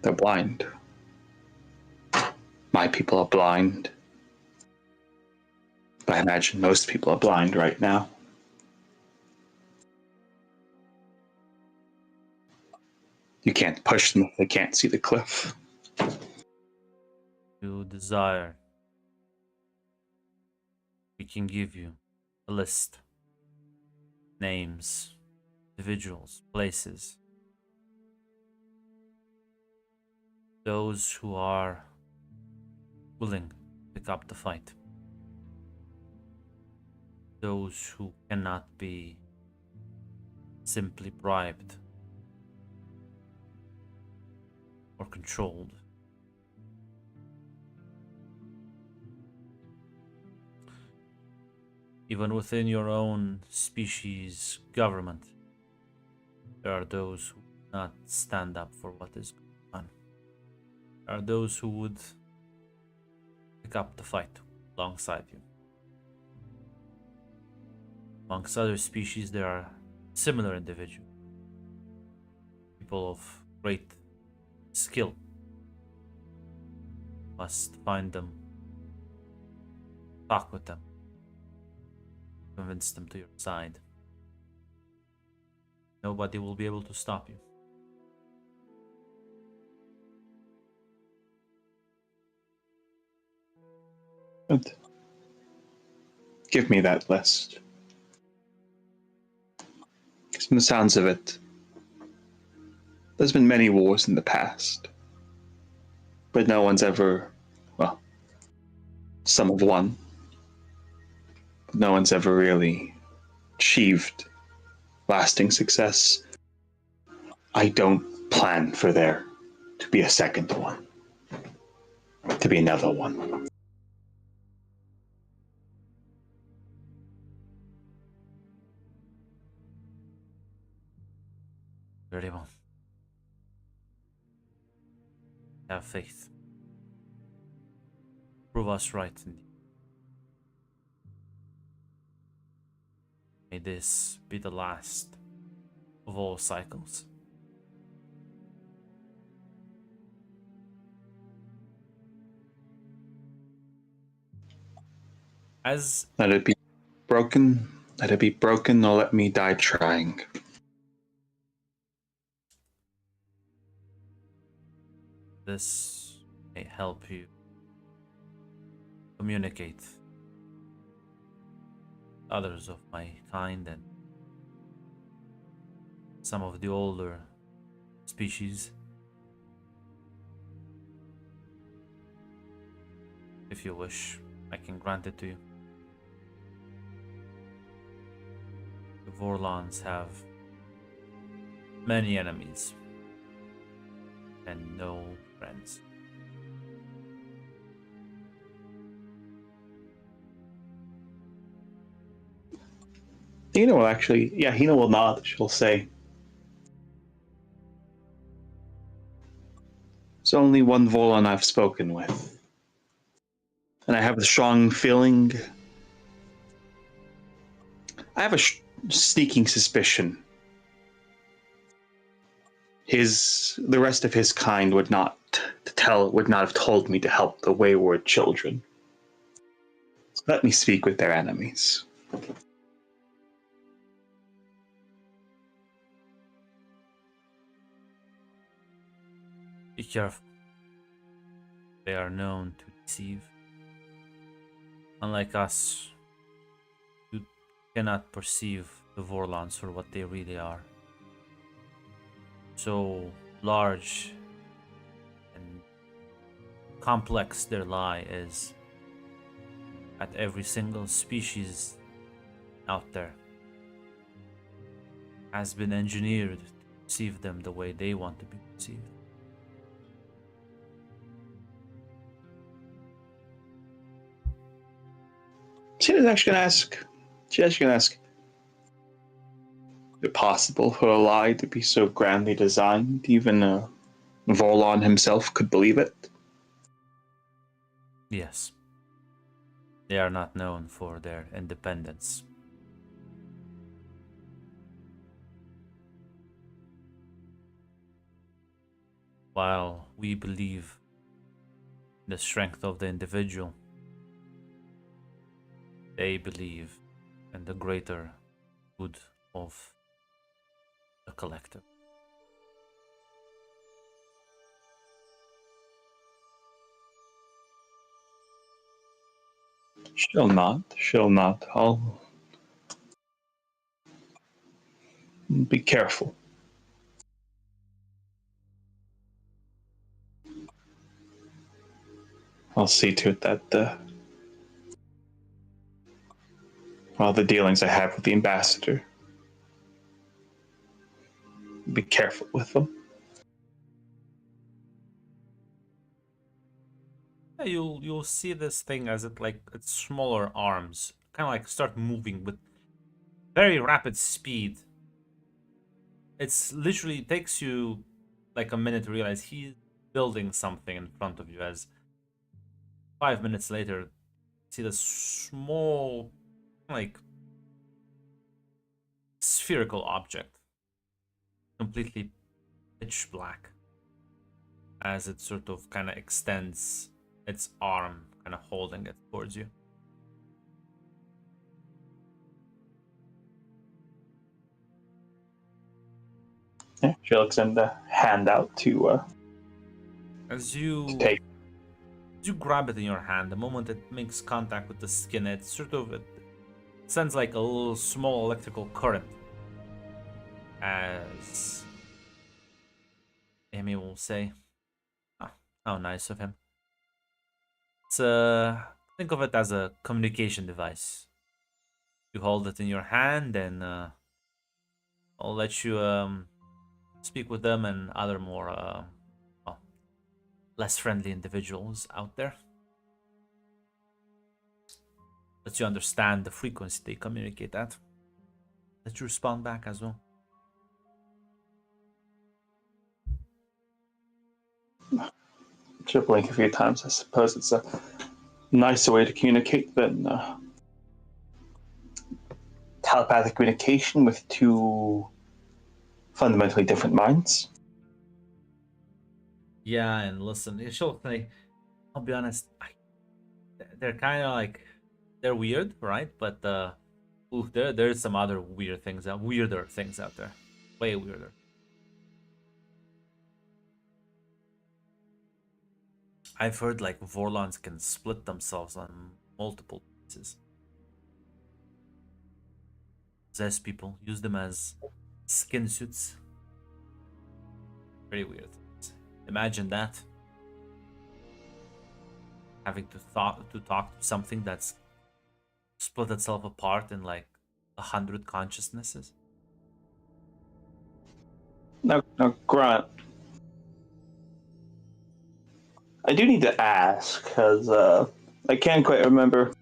They're blind. My people are blind. But I imagine most people are blind right now. You can't push them if they can't see the cliff. You desire, we can give you a list. Names, individuals, places. Those who are willing to pick up the fight. Those who cannot be simply bribed or controlled. Even within your own species government, there are those who do not stand up for what is going on. There are those who would pick up the fight alongside you. Amongst other species, there are similar individuals, people of great skill. Must find them, talk with them, convince them to your side. Nobody will be able to stop you. Good. Give me that list. From the sounds of it, there's been many wars in the past, but no one's ever, well, some have won, but no one's ever really achieved lasting success. I don't plan for there to be a second one, to be another one. Very well. Have faith. Prove us right indeed. May this be the last of all cycles. As Let it be broken, let it be broken, or let me die trying. this may help you communicate with others of my kind and some of the older species. If you wish, I can grant it to you. The Vorlons have many enemies and no friends. Hina will actually, yeah, Hina will nod. She'll say, "There's only one Volon I've spoken with, and I have a strong feeling. I have a sneaking suspicion. The rest of his kind would not have told me to help the wayward children. Let me speak with their enemies." Be careful. They are known to deceive. Unlike us, you cannot perceive the Vorlons for what they really are. So large and complex their lie is at every single species out there has been engineered to perceive them the way they want to be perceived. She's actually going to ask, is it possible for a lie to be so grandly designed, even Volon himself could believe it? Yes. They are not known for their independence. While we believe in the strength of the individual, they believe in the greater good of the collective. She'll not. She'll not. I'll be careful. I'll see to it that all the dealings I have with the ambassador, be careful with them. Yeah, you'll see this thing as its smaller arms kind of like start moving with very rapid speed. It's literally takes you like a minute to realize he's building something in front of you. As 5 minutes later, see the small, like spherical object, completely pitch black, as it sort of kind of extends its arm, kind of holding it towards you. Yeah, she'll extend the hand out to As you take. As you grab it in your hand, the moment it makes contact with the skin, it sends like a little small electrical current. As Amy will say, "Ah, how nice of him." It's think of it as a communication device. You hold it in your hand, and I'll let you speak with them and other more well, less friendly individuals out there. Let you understand the frequency they communicate at. Let you respond back as well. She'll blink a few times. I suppose it's a nicer way to communicate than telepathic communication with two fundamentally different minds. Yeah, and listen, she'll say, I'll be honest, they're kind of like, they're weird, right? But there's some other weirder things out there. Way weirder. I've heard like Vorlons can split themselves on multiple pieces. Possess people, use them as skin suits. Very weird. Imagine that. Having to talk to something that's split itself apart in like 100 consciousnesses. Now, Grant, I do need to ask because I can't quite remember.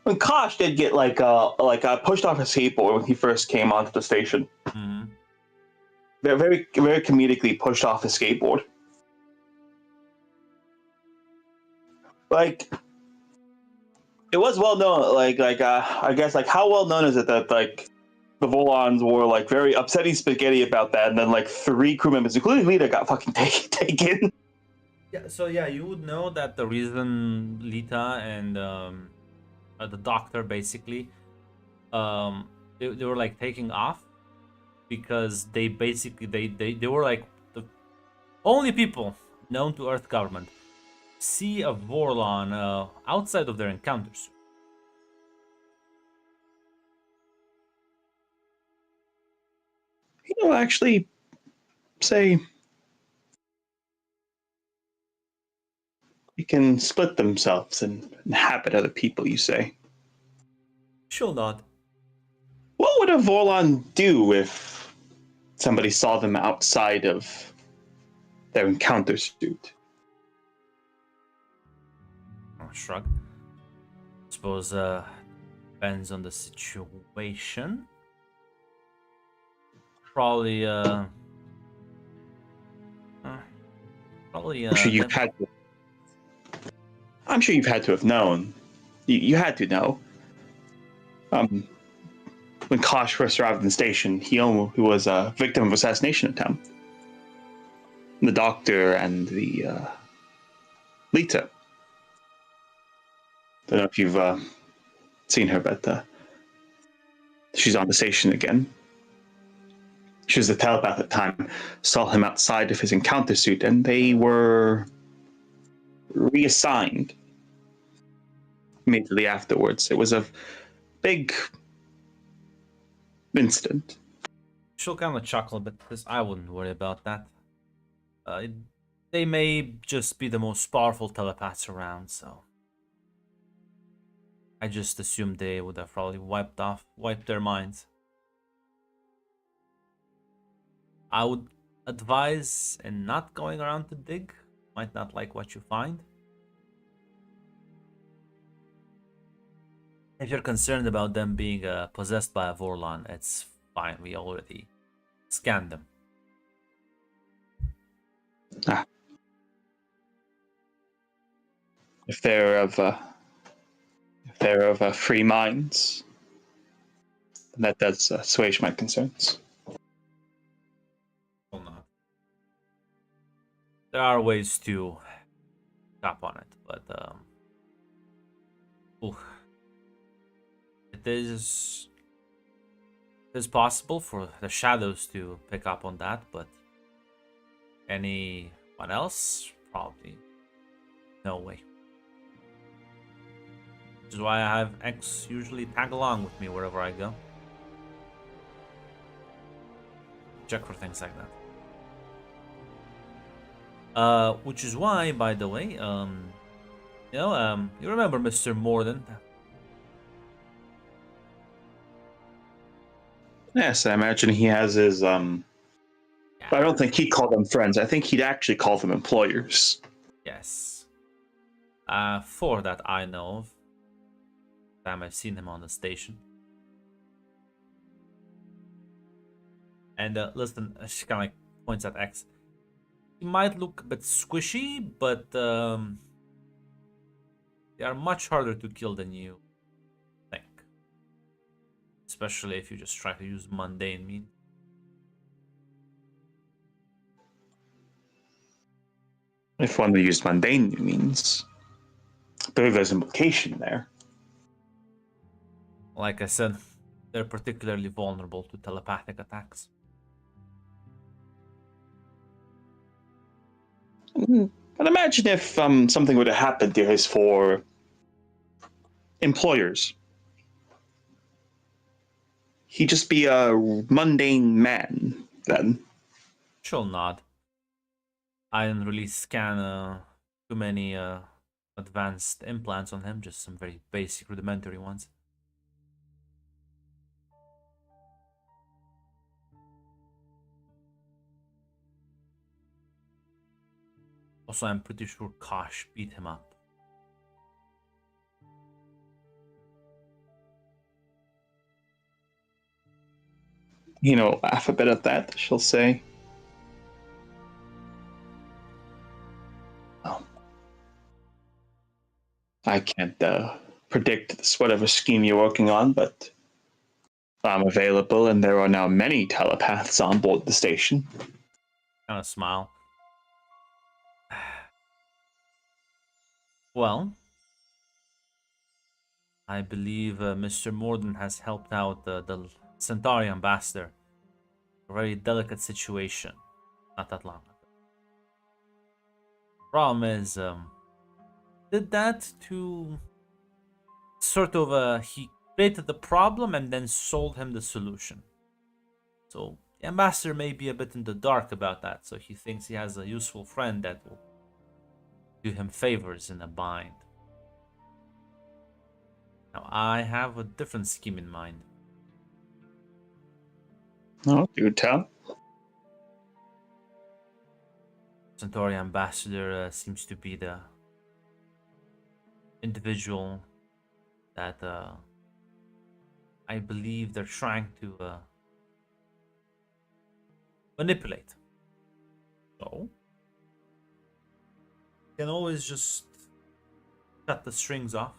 When Kosh did get pushed off a skateboard when he first came onto the station, Mm-hmm. they're very very comedically pushed off a skateboard. Like, it was well known. I guess how well known is it that like the Volons were like very upsetting spaghetti about that, and then like 3 crew members, including Lita, got fucking taken. Yeah, so yeah, you would know that the reason Lita and the doctor basically they were like taking off because they were like the only people known to Earth government see a Vorlon outside of their encounters. Actually, say you can split themselves and inhabit other people. You say. She'll nod. What would a Vorlon do if somebody saw them outside of their encounter suit? I'll shrug. Suppose depends on the situation. Probably Probably. I'm sure you've had. I'm sure you've had to have known. You had to know. When Kosh first arrived in the station, he was a victim of assassination attempt. The doctor and the Lita. Don't know if you've seen her, but she's on the station again. She was the telepath at the time. Saw him outside of his encounter suit, and they were reassigned immediately afterwards. It was a big incident. She'll kind of chuckle a bit because I wouldn't worry about that. They may just be the most powerful telepaths around, so I just assumed they would have probably wiped their minds. I would advise in not going around to dig. Might not like what you find. If you're concerned about them being possessed by a Vorlon, it's fine. We already scanned them. If they're of free minds, then that does assuage my concerns. Will not. There are ways to tap on it, but it is possible for the shadows to pick up on that, but anyone else, probably no way. Which is why I have X usually tag along with me wherever I go. Check for things like that. Which is why, by the way, you remember Mr. Morden? Yes, I imagine he has his. But I don't think he'd call them friends. I think he'd actually call them employers. Yes. For that I know of. Time I've seen him on the station. And listen, she kind of like points at X. He might look a bit squishy, but they are much harder to kill than you think. Especially if you just try to use mundane means. If one used mundane means, I believe there's implication there. Like I said, they're particularly vulnerable to telepathic attacks. But imagine if something would have happened to his four employers. He'd just be a mundane man then. She'll nod. I didn't really scan too many advanced implants on him, just some very basic rudimentary ones. Also, I'm pretty sure Kosh beat him up. Laugh a bit at that, she'll say. Oh. I can't predict whatever scheme you're working on, but I'm available, and there are now many telepaths on board the station. Kind of smile. Well, I believe Mr. Morden has helped out the Centauri ambassador. A very delicate situation not that long ago. Problem is, did that to sort of he created the problem and then sold him the solution. So the ambassador may be a bit in the dark about that, so he thinks he has a useful friend that will do him favors in a bind. Now I have a different scheme in mind. Oh, do tell. Centauri ambassador seems to be the individual that I believe they're trying to manipulate. So Can always just cut the strings off.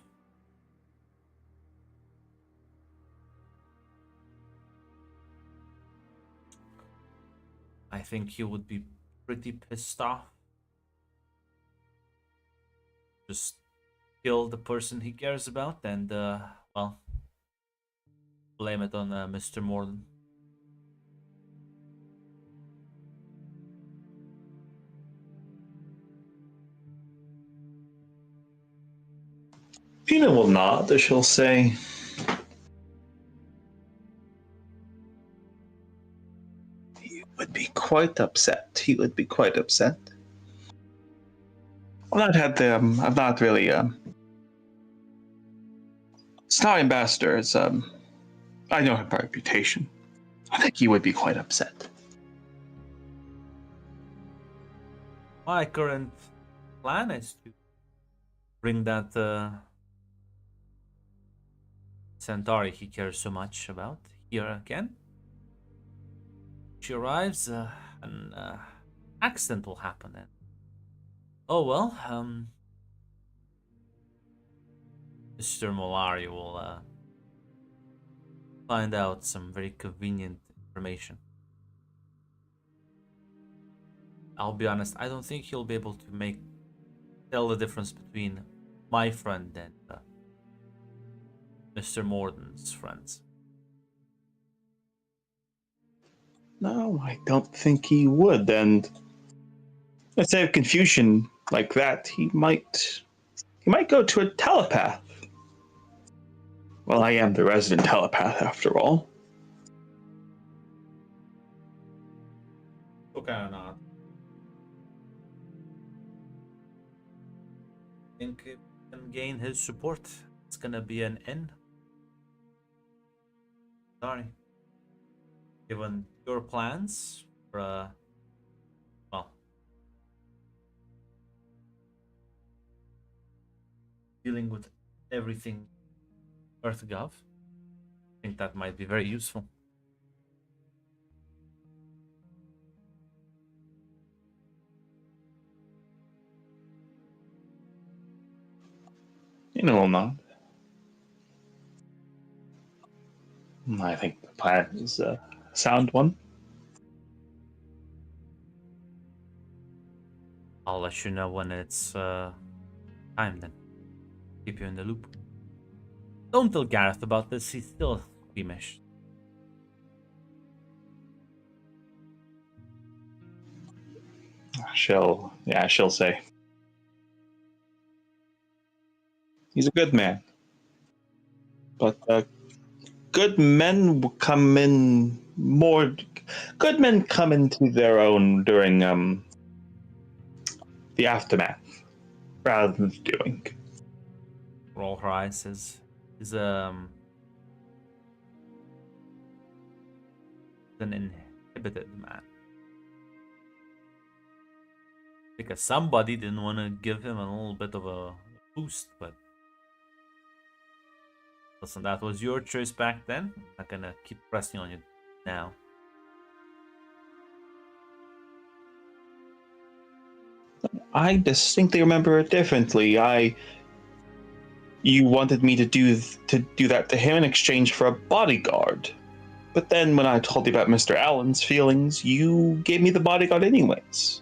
I think he would be pretty pissed off. Just kill the person he cares about and, well, blame it on Mr. Morden. Pina will nod, as she'll say, he would be quite upset. He would be quite upset. I've not really, Star Ambassador is, I know him by reputation. I think he would be quite upset. My current plan is to bring that Centauri he cares so much about here again. She arrives, an accident will happen then. Oh well, Mr. Molari will find out some very convenient information. I'll be honest, I don't think he'll be able to tell the difference between my friend and Mr. Morden's friends. No, I don't think he would. And let's say of confusion like that, he might go to a telepath. Well, I am the resident telepath after all. Okay or not? I think if we can gain his support, it's gonna be an N. Sorry. Given your plans for, well, dealing with everything EarthGov, I think that might be very useful. You know, I'm not. I think the plan is a sound one. I'll let you know when it's time then. Keep you in the loop. Don't tell Gareth about this, he's still squeamish. She'll say. He's a good man. But good men come in more. Good men come into their own during the aftermath, rather than the doing. Roll her eyes is an inhibited man. Because somebody didn't want to give him a little bit of a boost, but listen, that was your choice back then. I'm not gonna keep pressing on you now. I distinctly remember it differently. You wanted me to do that to him in exchange for a bodyguard. But then when I told you about Mr. Allen's feelings, you gave me the bodyguard anyways.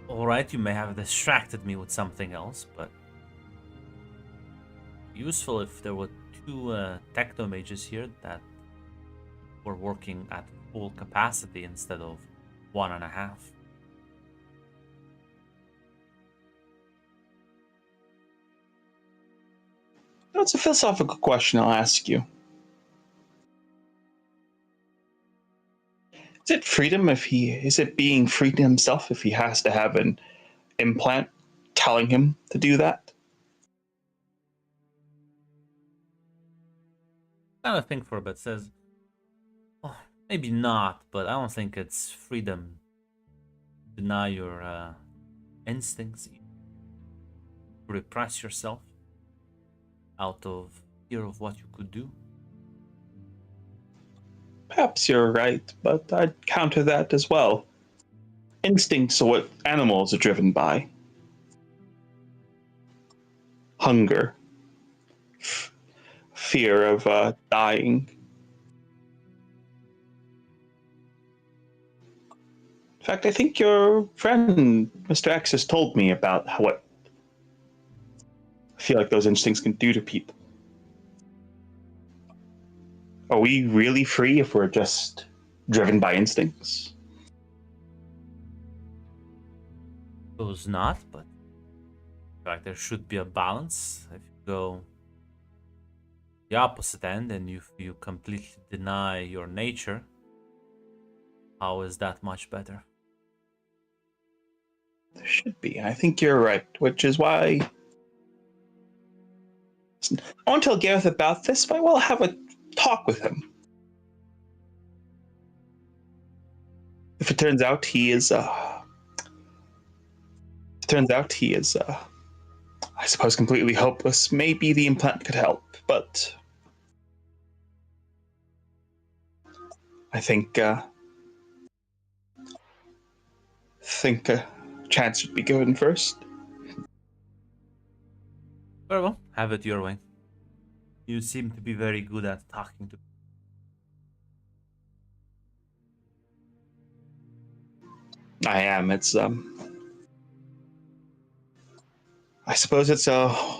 Alright, you may have distracted me with something else, but useful if there were two techno mages here that were working at full capacity instead of 1.5. That's a philosophical question I'll ask you. Is it being free to himself if he has to have an implant telling him to do that? Kind of think for a bit, says, oh, maybe not, but I don't think it's freedom. Deny your instincts, repress yourself out of fear of what you could do. Perhaps you're right, but I'd counter that as well. instincts are what animals are driven by. Hunger, fear of dying. In fact, I think your friend, Mr. X, has told me about what I feel like those instincts can do to people. Are we really free if we're just driven by instincts? Suppose not, but in fact, there should be a balance. If you go the opposite end and you completely deny your nature, how is that much better? There should be. I think you're right, which is why I want to tell Gareth about this, but I will have a talk with him. If it turns out he is, I suppose, completely hopeless, maybe the implant could help, but I think a chance should be given first. Very well, have it your way. You seem to be very good at talking to. I am. It's I suppose it's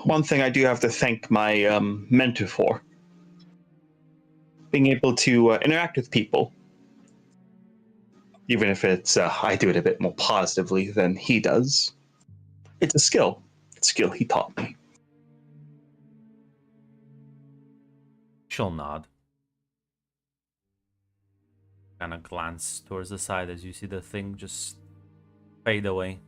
one thing I do have to thank my mentor for. Being able to interact with people, even if it's I do it a bit more positively than he does. It's a skill. It's a skill he taught me. She'll nod. Kind of glance towards the side as you see the thing just fade away.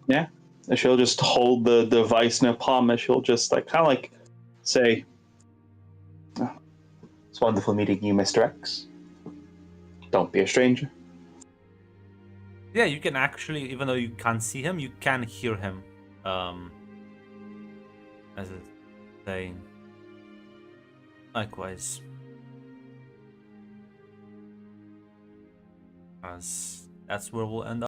Yeah. And she'll just hold the device in her palm and she'll just kind of say, oh, it's wonderful meeting you, Mr. X. Don't be a stranger. Yeah, you can actually, even though you can't see him, you can hear him. As it's saying, likewise. As that's where we'll end up.